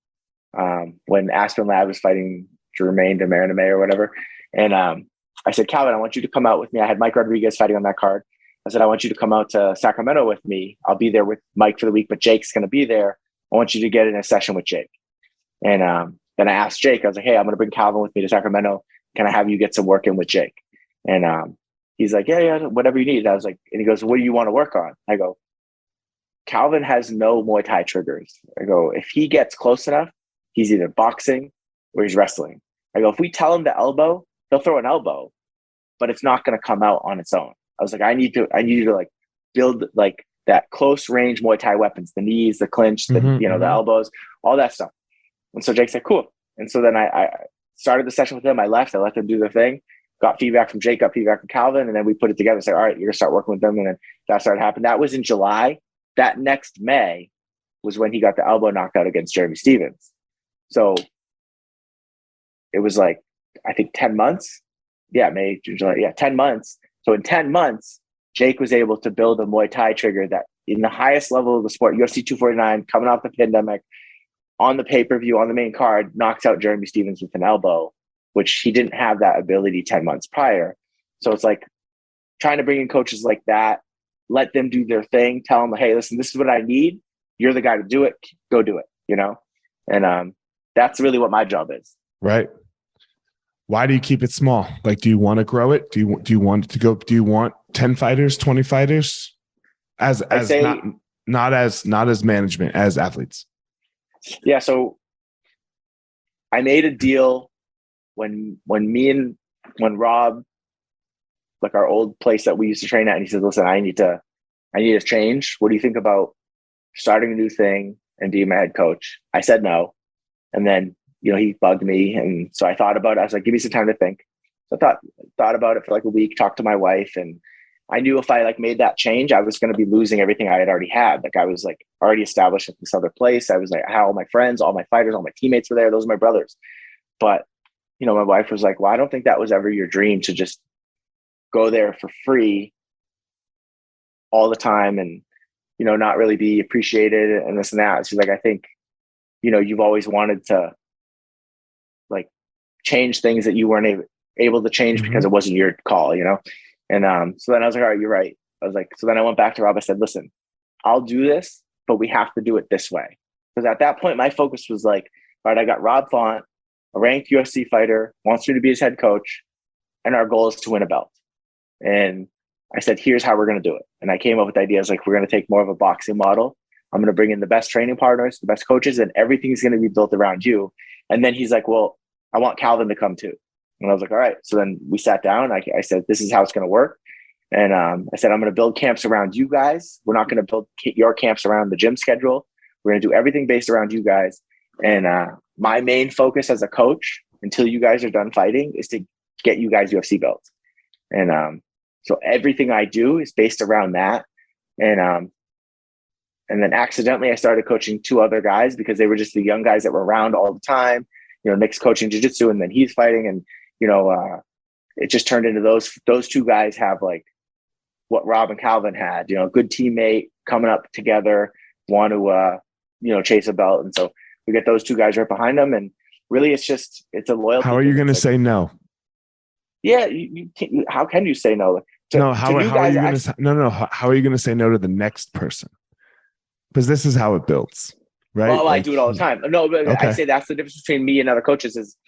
when Aspen Lab was fighting Jermaine Demariname or whatever. And I said, Calvin, I want you to come out with me. I had Mike Rodriguez fighting on that card. I said, I want you to come out to Sacramento with me. I'll be there with Mike for the week, but Jake's going to be there. I want you to get in a session with Jake. And then I asked Jake, I was like, hey, I'm going to bring Calvin with me to Sacramento. Can I have you get some work in with Jake? And he's like, yeah, whatever you need. I was like, and he goes, what do you want to work on? I go, Calvin has no Muay Thai triggers. I go, if he gets close enough, he's either boxing or he's wrestling. I go, if we tell him to elbow, he'll throw an elbow, but it's not going to come out on its own. I was like, I need you to like build like that close range Muay Thai weapons, the knees, the clinch, the elbows, all that stuff. And so Jake said, cool. And so then I started the session with him. I left. I let them do their thing. Got feedback from Jake, got feedback from Calvin, and then we put it together and said, all right, you're going to start working with them. And then that started happening. That was in July. That next May was when he got the elbow knockout against Jeremy Stevens. So it was like, I think 10 months. Yeah, May, June, July. Yeah, 10 months. So in 10 months, Jake was able to build a Muay Thai trigger that in the highest level of the sport, UFC 249, coming off the pandemic, on the pay-per-view, on the main card, knocks out Jeremy Stevens with an elbow, which he didn't have that ability 10 months prior. So it's like trying to bring in coaches like that, let them do their thing, tell them, hey, listen, this is what I need. You're the guy to do it. Go do it, And that's really what my job is. Right. Why do you keep it small? Like, do you want to grow it? Do you want it to go? Do you want 10 fighters, 20 fighters not as management, as athletes? Yeah. So I made a deal when Rob, like our old place that we used to train at, and he said, listen, I need to change. What do you think about starting a new thing and being my head coach? I said no. And then, he bugged me. And so I thought about it. I was like, give me some time to think. So I thought about it for like a week, talked to my wife, and I knew if I like made that change, I was going to be losing everything I had already had. Like I was like already established at this other place. I was like, how all my friends, all my fighters, all my teammates were there. Those are my brothers. But, my wife was like, well, I don't think that was ever your dream to just go there for free all the time and, not really be appreciated and this and that. She's like, I think, you've always wanted to like change things that you weren't able to change because it wasn't your call, And so then I was like, all right, you're right. I was like, so then I went back to Rob. I said, listen, I'll do this, but we have to do it this way. Because at that point, my focus was like, all right, I got Rob Font, a ranked UFC fighter, wants me to be his head coach, and our goal is to win a belt. And I said, here's how we're going to do it. And I came up with ideas like, we're going to take more of a boxing model. I'm going to bring in the best training partners, the best coaches, and everything's going to be built around you. And then he's like, well, I want Calvin to come too. And I was like, all right. So then we sat down. I said, this is how it's going to work. And I said, I'm going to build camps around you guys. We're not going to build your camps around the gym schedule. We're going to do everything based around you guys. And my main focus as a coach, until you guys are done fighting, is to get you guys UFC belts. And so everything I do is based around that. And then accidentally, I started coaching 2 other guys because they were just the young guys that were around all the time. Nick's coaching jiu-jitsu, and then he's fighting, and it just turned into those 2 guys have like what Rob and Calvin had. A good teammate coming up together, want to chase a belt, and so we get those 2 guys right behind them. And really, it's a loyalty. How are you going to say no? Yeah, you can't, how can you say no? How are you going to? No. How are you going to say no to the next person? Because this is how it builds, right? Oh, I do it all the time. No, but okay. I say that's the difference between me and other coaches is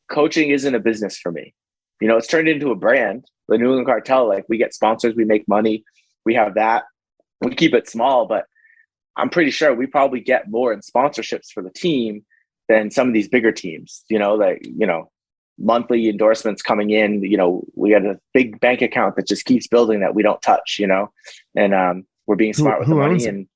coaching isn't a business for me. It's turned into a brand. The New England Cartel, like we get sponsors, we make money, we have that. We keep it small, but I'm pretty sure we probably get more in sponsorships for the team than some of these bigger teams. Monthly endorsements coming in. We got a big bank account that just keeps building that we don't touch. And we're being smart with the money. And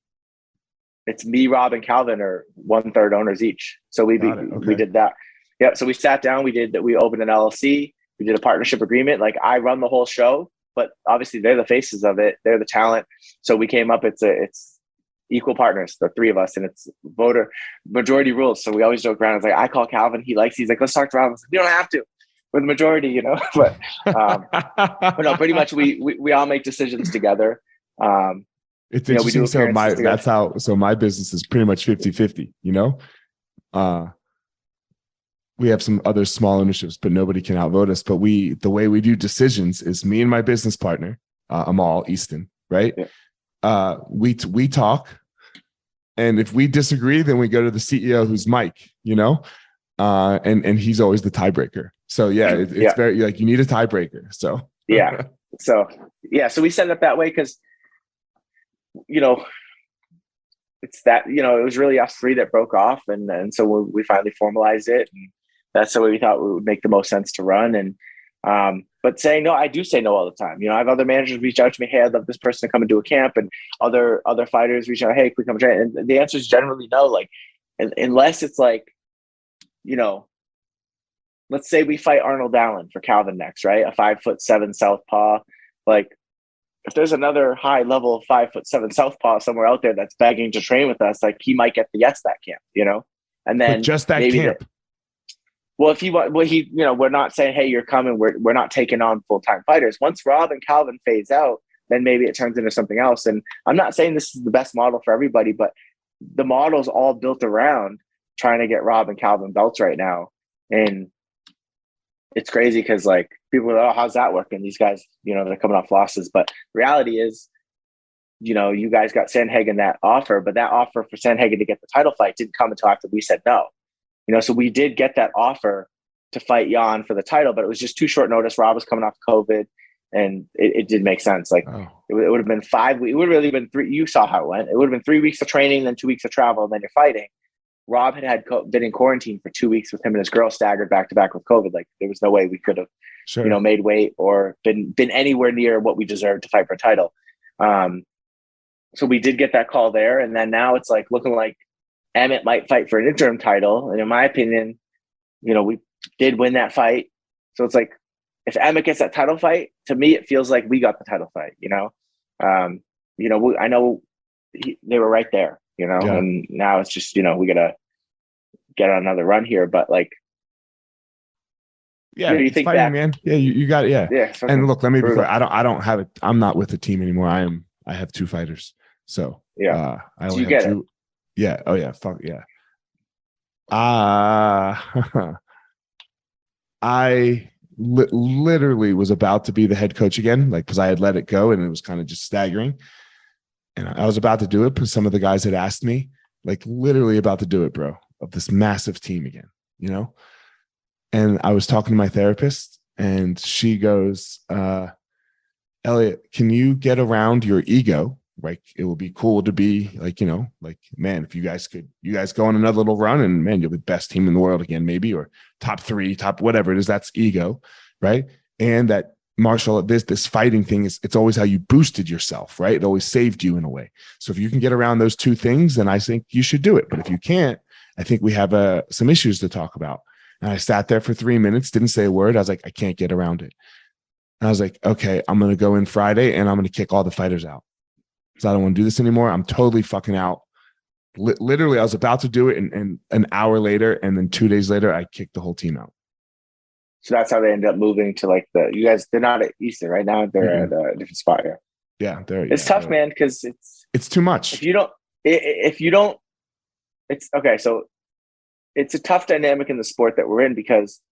it's me, Rob, and Calvin are 1/3 owners each. So we did that. Yeah. So we sat down. We opened an LLC. We did a partnership agreement. Like I run the whole show, but obviously they're the faces of it. They're the talent. So we came up, it's equal partners, the three of us, and it's voter majority rules. So we always joke around. It's like, I call Calvin, he's like, let's talk to Robin. You don't have to. We're the majority, you know. But no, pretty much we all make decisions together. It's interesting. So my business is pretty much 50-50, you know. We have some other small ownerships, but nobody can outvote us. But the way we do decisions is me and my business partner, Amal Easton, right? Yeah. We talk, and if we disagree, then we go to the CEO, who's Mike, you know, and he's always the tiebreaker. So yeah, it's very like you need a tiebreaker. So so we set it up that way because, you know, it's that, you know, it was really us three that broke off, and so we finally formalized it, and that's the way we thought it would make the most sense to run. And but saying no, I do say no all the time. You know, I have other managers reach out to me, hey, I'd love this person to come and do a camp, and other fighters reach out, hey, can we come train? And the answer is generally no. Like, unless it's like, you know, let's say we fight Arnold Allen for Calvin next, right? A 5'7" southpaw. Like, if there's another high level 5'7" southpaw somewhere out there that's begging to train with us, like, he might get the yes that camp, you know. And then but just that camp. Well, if he, you know, we're not saying, hey, you're coming. We're not taking on full-time fighters. Once Rob and Calvin phase out, then maybe it turns into something else. And I'm not saying this is the best model for everybody, but the model's all built around trying to get Rob and Calvin belts right now. And it's crazy because, like, people are like, oh, how's that working? These guys, you know, they're coming off losses. But the reality is, you know, you guys got Sandhagen that offer, but that offer for Sandhagen to get the title fight didn't come until after we said no. You know, so we did get that offer to fight Jan for the title, but it was just too short notice. Rob was coming off COVID, and it did make sense. Like, it would have been 5 weeks. It would have really been 3. You saw how it went. It would have been 3 weeks of training, then 2 weeks of travel, and then you're fighting. Rob had been in quarantine for 2 weeks with him and his girl staggered back to back with COVID. Like, there was no way we could have, you know, made weight or been anywhere near what we deserved to fight for a title. So we did get that call there, and then now it's like looking like Emmett might fight for an interim title. And in my opinion, you know, we did win that fight. So it's like, if Emmett gets that title fight, to me, it feels like we got the title fight, you know? You know, I know they were right there, you know, and now it's just, you know, we got to get on another run here. But like, yeah, you think fighting, man. Yeah, you got it. Yeah. And look, let me be clear. I don't have it. I'm not with the team anymore. I have 2 fighters. So I only have 2. Yeah. Oh yeah. Fuck yeah. I literally was about to be the head coach again, like, because I had let it go and it was kind of just staggering. And I was about to do it because some of the guys had asked me, like, literally about to do it, bro, of this massive team again, you know? And I was talking to my therapist, and she goes, Elliot, can you get around your ego? Like, it would be cool to be like, you know, like, man, if you guys go on another little run, and man, you're the best team in the world again, maybe, or top 3, top whatever it is, that's ego, right? And that martial, this fighting thing it's always how you boosted yourself, right? It always saved you in a way. So if you can get around those 2 things, then I think you should do it. But if you can't, I think we have some issues to talk about. And I sat there for 3 minutes, didn't say a word. I was like, I can't get around it. And I was like, okay, I'm going to go in Friday and I'm going to kick all the fighters out. So I don't want to do this anymore. I'm totally fucking out. Literally, I was about to do it, and an hour later, and then 2 days later, I kicked the whole team out. So that's how they ended up moving to, like, you guys. They're not at Easton right now. They're at a different spot here. Yeah, it's tough, man, because it's too much. If you don't, it's okay. So it's a tough dynamic in the sport that we're in, because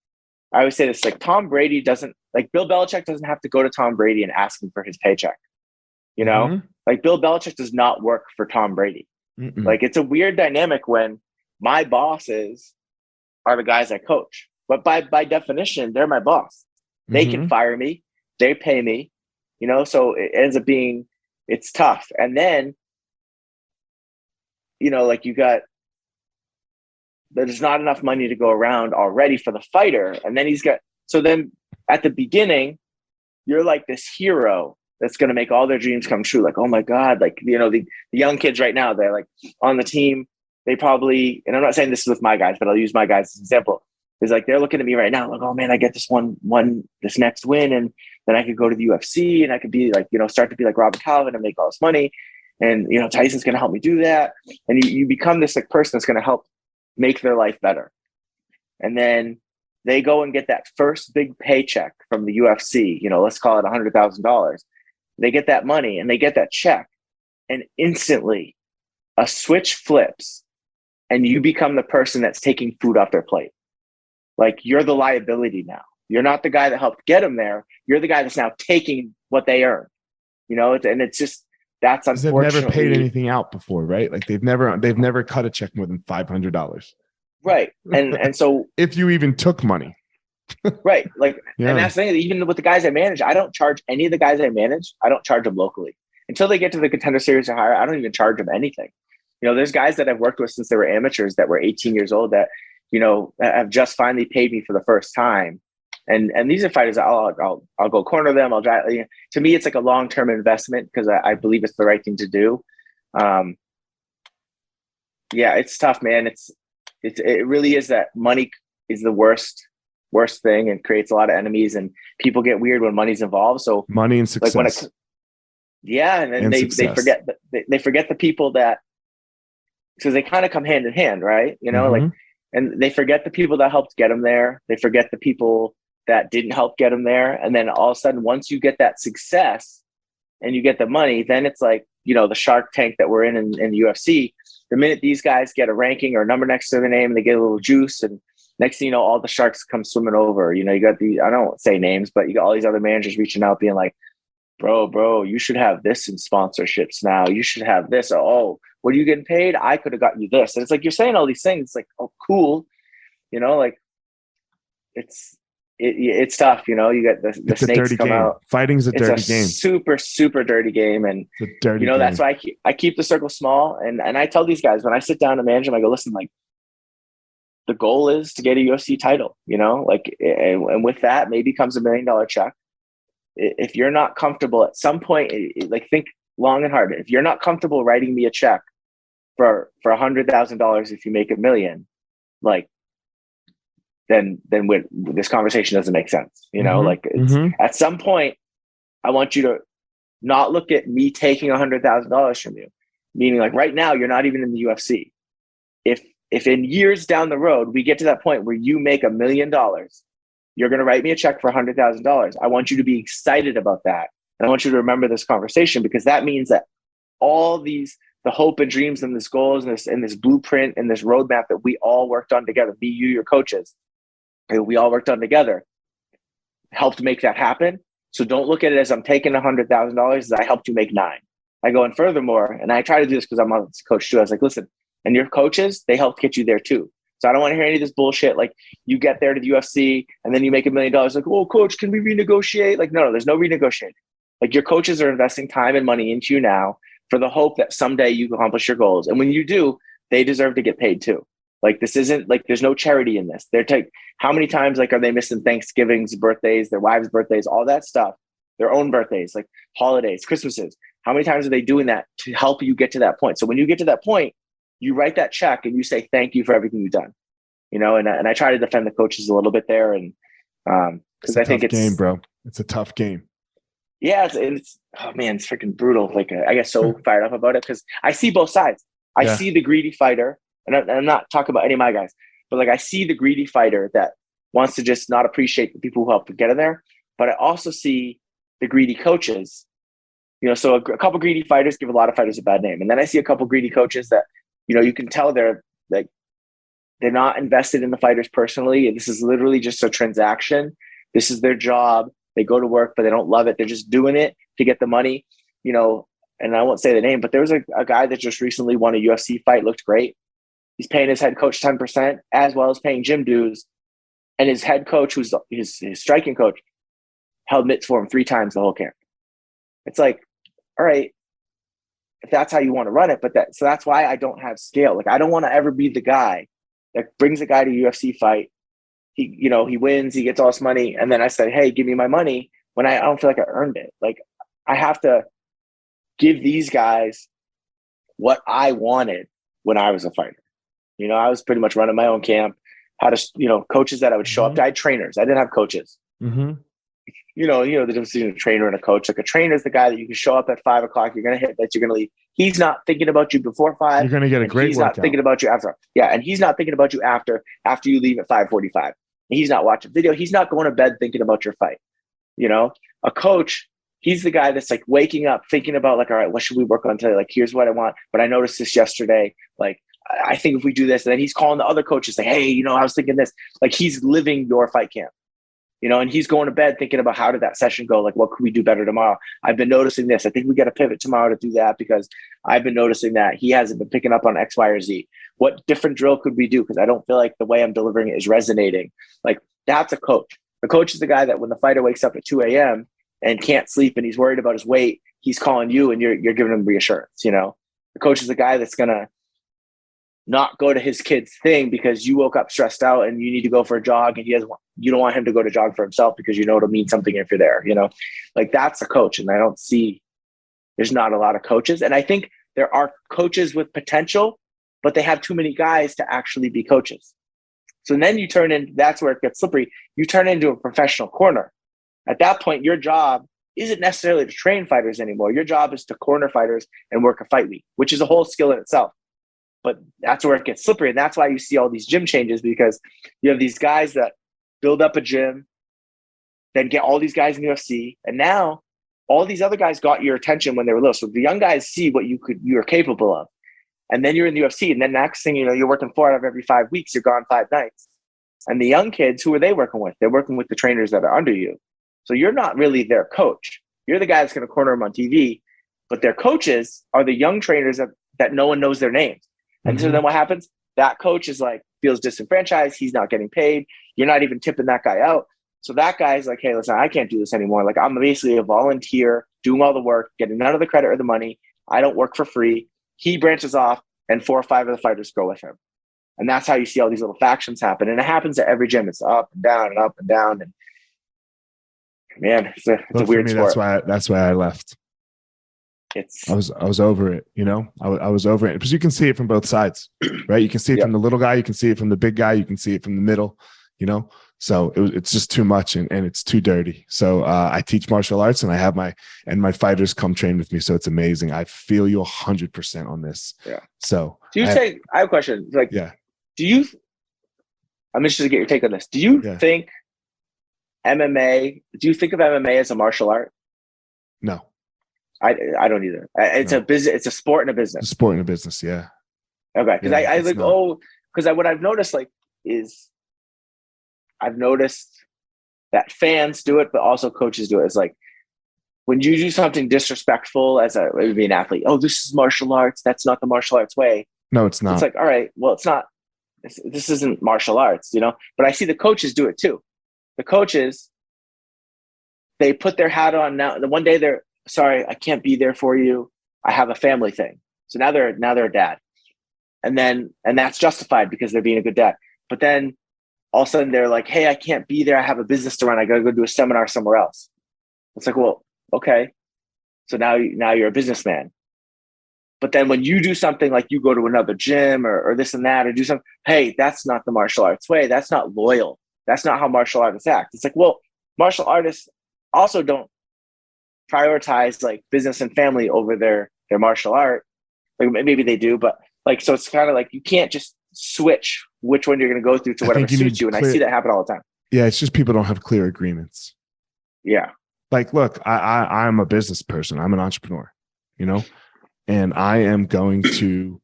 I always say this: like, Tom Brady doesn't, like, Bill Belichick doesn't have to go to Tom Brady and ask him for his paycheck. You know, like, Bill Belichick does not work for Tom Brady. Like, it's a weird dynamic when my bosses are the guys I coach, but by definition, they're my boss. They can fire me, they pay me, you know, so it ends up being, it's tough. And then, you know, like, there's not enough money to go around already for the fighter. And then so then at the beginning, you're like this hero that's going to make all their dreams come true. Like, oh my God, like, you know, the young kids right now, they're like on the team. They probably, and I'm not saying this is with my guys, but I'll use my guys as an example. Is like they're looking at me right now, like, oh man, I get this next win, and then I could go to the UFC and I could be like, start to be like Robert Calvin and make all this money. And Tyson's gonna help me do that. And you become this like person that's gonna help make their life better. And then they go and get that first big paycheck from the UFC, let's call it $100,000. They get that money and they get that check, and instantly a switch flips and you become the person that's taking food off their plate. Like, you're the liability now. You're not the guy that helped get them there. You're the guy that's now taking what they earned. And it's just, that's unfortunately. They've never paid anything out before, right? Like they've never cut a check more than $500. Right. And so if you even took money. Right. Like, yeah. And that's the thing, even with the guys I manage, I don't charge any of the guys I manage. I don't charge them locally until they get to the Contender Series or higher. I don't even charge them anything. There's guys that I've worked with since they were amateurs that were 18 years old that, have just finally paid me for the first time. And these are fighters I'll go corner them. I'll drive. To me, it's like a long-term investment because I believe it's the right thing to do. Yeah, it's tough, man. It really is that money is the worst thing and creates a lot of enemies, and people get weird when money's involved. So money and success. Like and then they forget they forget the people that, because they kind of come hand in hand, right? And they forget the people that helped get them there. They forget the people that didn't help get them there. And then all of a sudden, once you get that success and you get the money, then it's like, the Shark Tank that we're in the UFC. The minute these guys get a ranking or a number next to their name, they get a little juice, and next thing you know, all the sharks come swimming over. You got I don't say names, but you got all these other managers reaching out being like, bro, you should have this in sponsorships now. You should have this. Oh, what are you getting paid? I could have got you this. And it's like, you're saying all these things. It's like, oh, cool. Like it's tough. You got the snakes come out. Fighting's a dirty game. Super, super dirty game. And it's a dirty game. That's why I keep the circle small. And I tell these guys when I sit down to manage them, I go, listen, like, the goal is to get a UFC title, and with that maybe comes $1 million check. If you're not comfortable at some point, think long and hard. If you're not comfortable writing me a check for $100,000, if you make $1 million, then this conversation doesn't make sense. At some point, I want you to not look at me taking $100,000 from you, meaning like right now, you're not even in the UFC. If in years down the road, we get to that point where you make $1 million, you're going to write me a check for $100,000. I want you to be excited about that. And I want you to remember this conversation, because that means that all the hope and dreams and this goals and this blueprint and this roadmap that we all worked on together, me, you, your coaches, we all worked on together, helped make that happen. So don't look at it as I'm taking $100,000 as I helped you make $9. I go, and furthermore, and I try to do this because I'm a coach too. I was like, listen, and your coaches, they helped get you there too. So I don't want to hear any of this bullshit. Like, you get there to the UFC and then you make $1 million. Like, oh, coach, can we renegotiate? Like, no, there's no renegotiating. Like, your coaches are investing time and money into you now for the hope that someday you accomplish your goals. And when you do, they deserve to get paid too. Like, this isn't like, there's no charity in this. How many times, like, are they missing Thanksgivings, birthdays, their wives' birthdays, all that stuff, their own birthdays, like holidays, Christmases? How many times are they doing that to help you get to that point? So when you get to that point, you write that check and you say, thank you for everything you've done, and I try to defend the coaches a little bit there. And because I think it's game, bro. It's a tough game. Yeah. It's oh man, it's freaking brutal. Like, I get so fired up about it because I see both sides. I see the greedy fighter, and I'm not talking about any of my guys, but like, I see the greedy fighter that wants to just not appreciate the people who helped get in there. But I also see the greedy coaches, so a couple greedy fighters give a lot of fighters a bad name. And then I see a couple greedy coaches that, you can tell they're not invested in the fighters personally. This is literally just a transaction. This is their job. They go to work, but they don't love it. They're just doing it to get the money, and I won't say the name, but there was a guy that just recently won a UFC fight, looked great. He's paying his head coach 10%, as well as paying gym dues. And his head coach, who's his striking coach, held mitts for him 3 times the whole camp. It's like, all right, if that's how you want to run it, so that's why I don't have scale. Like, I don't want to ever be the guy that brings a guy to a UFC fight. He wins, he gets all this money, and then I say, hey, give me my money, when I don't feel like I earned it. Like, I have to give these guys what I wanted when I was a fighter. I was pretty much running my own camp. how to, coaches that I would show up to. I had trainers. I didn't have coaches. Mm-hmm. The difference between a trainer and a coach. Like a trainer is the guy that you can show up at 5 o'clock. You're going to hit that. You're going to leave. He's not thinking about you before 5. You're going to get a great He's workout. not thinking about you after. Yeah. And he's not thinking about you after you leave at 5:45. He's not watching video. He's not going to bed thinking about your fight. A coach, he's the guy that's like waking up, thinking about like, all right, what should we work on today? Like, here's what I want. But I noticed this yesterday. Like, I think if we do this, and then he's calling the other coaches like, hey, I was thinking this. Like, he's living your fight camp. And he's going to bed thinking about how did that session go? Like, what could we do better tomorrow? I've been noticing this. I think we got to pivot tomorrow to do that because I've been noticing that he hasn't been picking up on X, Y, or Z. What different drill could we do? Because I don't feel like the way I'm delivering it is resonating. Like, that's a coach. The coach is the guy that when the fighter wakes up at 2 a.m. and can't sleep and he's worried about his weight, he's calling you and you're giving him reassurance. The coach is the guy that's going to not go to his kid's thing because you woke up stressed out and you need to go for a jog and you don't want him to go to jog for himself because it'll mean something if you're there, like that's a coach. And I don't see, there's not a lot of coaches. And I think there are coaches with potential, but they have too many guys to actually be coaches. So then that's where it gets slippery. You turn into a professional corner. At that point, your job isn't necessarily to train fighters anymore. Your job is to corner fighters and work a fight week, which is a whole skill in itself. But that's where it gets slippery. And that's why you see all these gym changes because you have these guys that build up a gym, then get all these guys in the UFC. And now all these other guys got your attention when they were little. So the young guys see what you're capable of. And then you're in the UFC. And then next thing you know, you're working 4 out of every 5 weeks. You're gone 5 nights. And the young kids, who are they working with? They're working with the trainers that are under you. So you're not really their coach. You're the guy that's going to corner them on TV. But their coaches are the young trainers that no one knows their names. And so then what happens? That coach is like, feels disenfranchised. He's not getting paid. You're not even tipping that guy out. So that guy's like, hey, listen, I can't do this anymore. Like, I'm basically a volunteer doing all the work, getting none of the credit or the money. I don't work for free. He branches off and 4 or 5 of the fighters go with him. And that's how you see all these little factions happen. And it happens at every gym. It's up and down and up and down. And man, it's a weird sport. That's why I left. I was over it, I was over it because you can see it from both sides, right? You can see it from the little guy, you can see it from the big guy, you can see it from the middle, so it's just too much and it's too dirty. So I teach martial arts and I have my fighters come train with me. So it's amazing. I feel you 100% on this. Yeah. So I have a question. Like, yeah. I'm interested to get your take on this. Do you think do you think of MMA as a martial art? No. I don't either. It's a business. It's a sport and a business. A sport and a business, yeah. Okay, because what I've noticed is I've noticed that fans do it, but also coaches do it. It's like when you do something disrespectful as maybe an athlete. Oh, this is martial arts. That's not the martial arts way. No, it's not. It's like, all right, well, it's not. This isn't martial arts, But I see the coaches do it too. The coaches, they put their hat on now. The one day they're sorry, I can't be there for you. I have a family thing. So now they're a dad. And that's justified because they're being a good dad. But then all of a sudden they're like, hey, I can't be there. I have a business to run. I got to go do a seminar somewhere else. It's like, well, okay. So now you're a businessman. But then when you do something like you go to another gym or this and that, or do something, hey, that's not the martial arts way. That's not loyal. That's not how martial artists act. It's like, well, martial artists also don't prioritize like business and family over their martial art. Like maybe they do, but like, so it's kind of like, you can't just switch which one you're going to go through to whatever suits you. And I see that happen all the time. Yeah. It's just people don't have clear agreements. Yeah. Like, look, I'm a business person. I'm an entrepreneur, and I am going to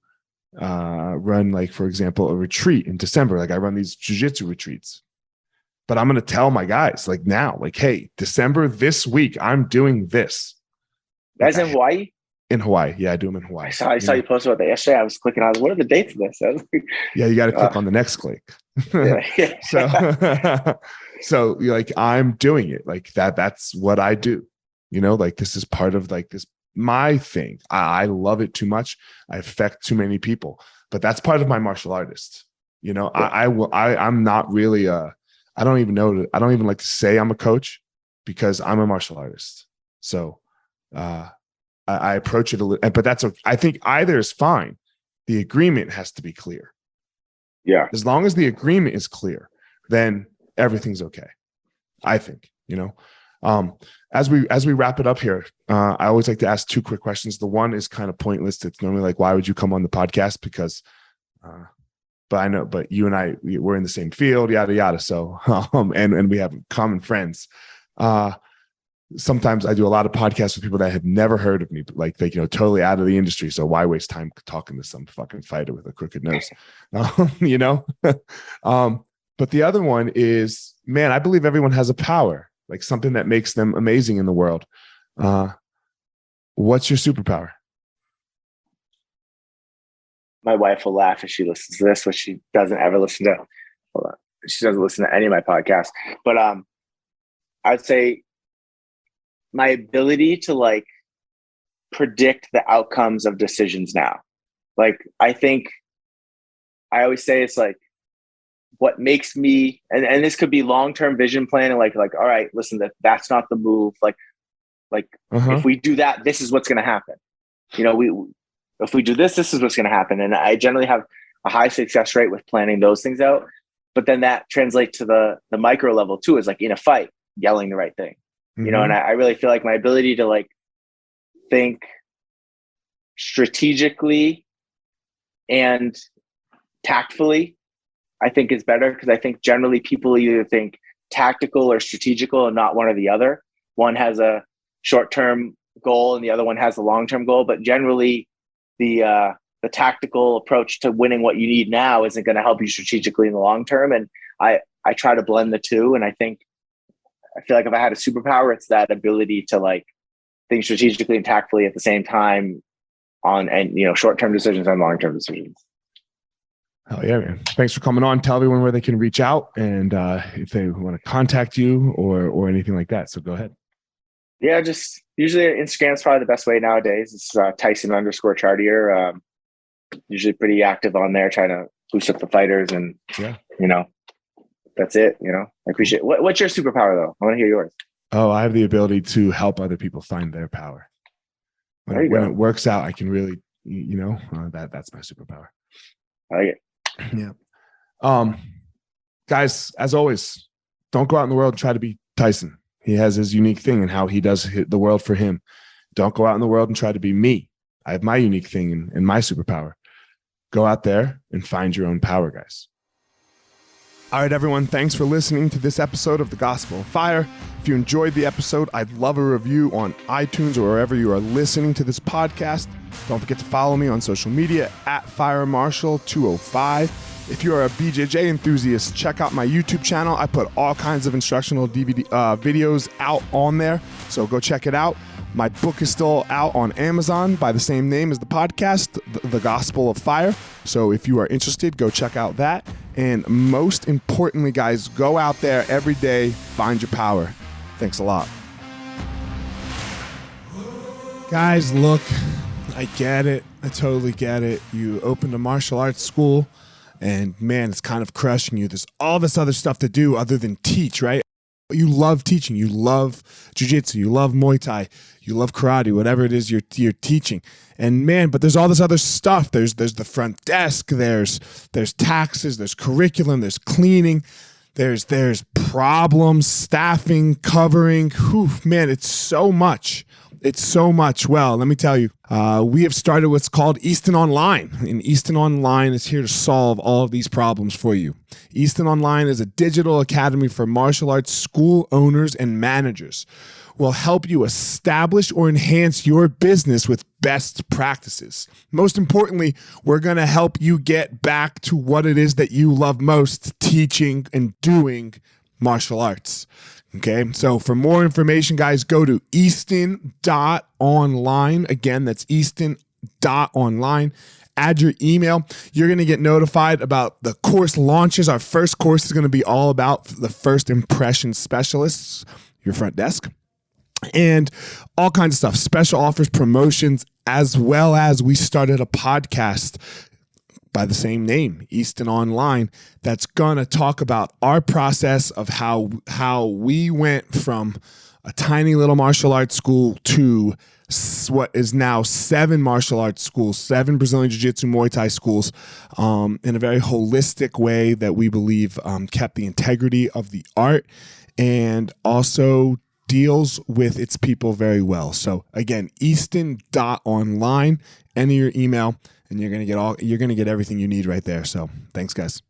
run, like, for example, a retreat in December. Like I run these jiu-jitsu retreats. But I'm going to tell my guys like now, like, hey, December this week, I'm doing this. That's in Hawaii? In Hawaii. Yeah, I do them in Hawaii. I saw you post about that yesterday. I was clicking on, what are the dates of this? Yeah, you got to click on the next click. So like, I'm doing it like that. That's what I do. Like this is part of like this, my thing. I love it too much. I affect too many people, but that's part of my martial artist. I'm not really I don't even like to say I'm a coach because I'm a martial artist. So I approach it a little, but I think either is fine. The agreement has to be clear. Yeah. As long as the agreement is clear, then everything's okay. I think, as we wrap it up here, I always like to ask 2 quick questions. The one is kind of pointless. It's normally like, why would you come on the podcast? Because, but you and I, we're in the same field, yada, yada. So, and we have common friends. Sometimes I do a lot of podcasts with people that have never heard of me, but like they, totally out of the industry. So why waste time talking to some fucking fighter with a crooked nose? But the other one is, man, I believe everyone has a power, like something that makes them amazing in the world. What's your superpower? My wife will laugh if she listens to this, but she doesn't ever listen to. She doesn't listen to any of my podcasts. But I'd say my ability to like predict the outcomes of decisions now. Like, I think I always say it's like what makes me, and this could be long-term vision planning, like, all right, listen, that's not the move. Like if we do that, this is what's going to happen. If we do this is what's going to happen. And I generally have a high success rate with planning those things out. But then that translates to the micro level too, is like in a fight, yelling the right thing. And I really feel like my ability to like think strategically and tactfully, I think is better, because I think generally people either think tactical or strategical and not one or the other. One has a short-term goal and the other one has a long-term goal, but generally the tactical approach to winning what you need now isn't going to help you strategically in the long term. And I try to blend the two. And I feel like if I had a superpower, it's that ability to like think strategically and tactfully at the same time short-term decisions and long-term decisions. Oh yeah, man. Thanks for coming on. Tell everyone where they can reach out and if they want to contact you or anything like that. So go ahead. Yeah, just usually Instagram's probably the best way nowadays. It's Tyson_Chartier. Usually pretty active on there, trying to boost up the fighters, and that's it. I appreciate it. What's your superpower though? I want to hear yours. Oh, I have the ability to help other people find their power. When it works out, I can really, that's my superpower. I like it. Yeah. Guys, as always, don't go out in the world and try to be Tyson. He has his unique thing and how he does the world for him. Don't go out in the world and try to be me. I have my unique thing and my superpower. Go out there and find your own power, guys. All right, everyone. Thanks for listening to this episode of The Gospel of Fire. If you enjoyed the episode, I'd love a review on iTunes or wherever you are listening to this podcast. Don't forget to follow me on social media at FireMarshal205. If you are a BJJ enthusiast, check out my YouTube channel. I put all kinds of instructional videos out on there, so go check it out. My book is still out on Amazon by the same name as the podcast, The Gospel of Fire. So if you are interested, go check out that. And most importantly, guys, go out there every day, find your power. Thanks a lot. Guys, look, I get it. I totally get it. You opened a martial arts school, and man, it's kind of crushing you. There's all this other stuff to do other than teach, right? You love teaching. You love jiu-jitsu. You love Muay Thai. You love karate, whatever it is you're teaching. And man, but there's all this other stuff. There's the front desk. There's taxes. There's curriculum. There's cleaning. There's problems, staffing, covering. Whew, man, it's so much. It's so much. Well, let me tell you, we have started what's called Easton Online, and Easton Online is here to solve all of these problems for you. Easton Online is a digital academy for martial arts school owners and managers. We'll help you establish or enhance your business with best practices. Most importantly, we're going to help you get back to what it is that you love most, teaching and doing martial arts. Okay, so for more information, guys, go to easton.online. Again, that's easton.online. Add your email. You're going to get notified about the course launches. Our first course is going to be all about the first impression specialists, your front desk, and all kinds of stuff, special offers, promotions, as well as we started a podcast by the same name, Easton Online, that's going to talk about our process of how we went from a tiny little martial arts school to what is now 7 martial arts schools, 7 Brazilian Jiu-Jitsu Muay Thai schools, in a very holistic way that we believe kept the integrity of the art and also deals with its people very well. So again, easton.online, enter your email, and you're gonna get everything you need right there. So thanks, guys.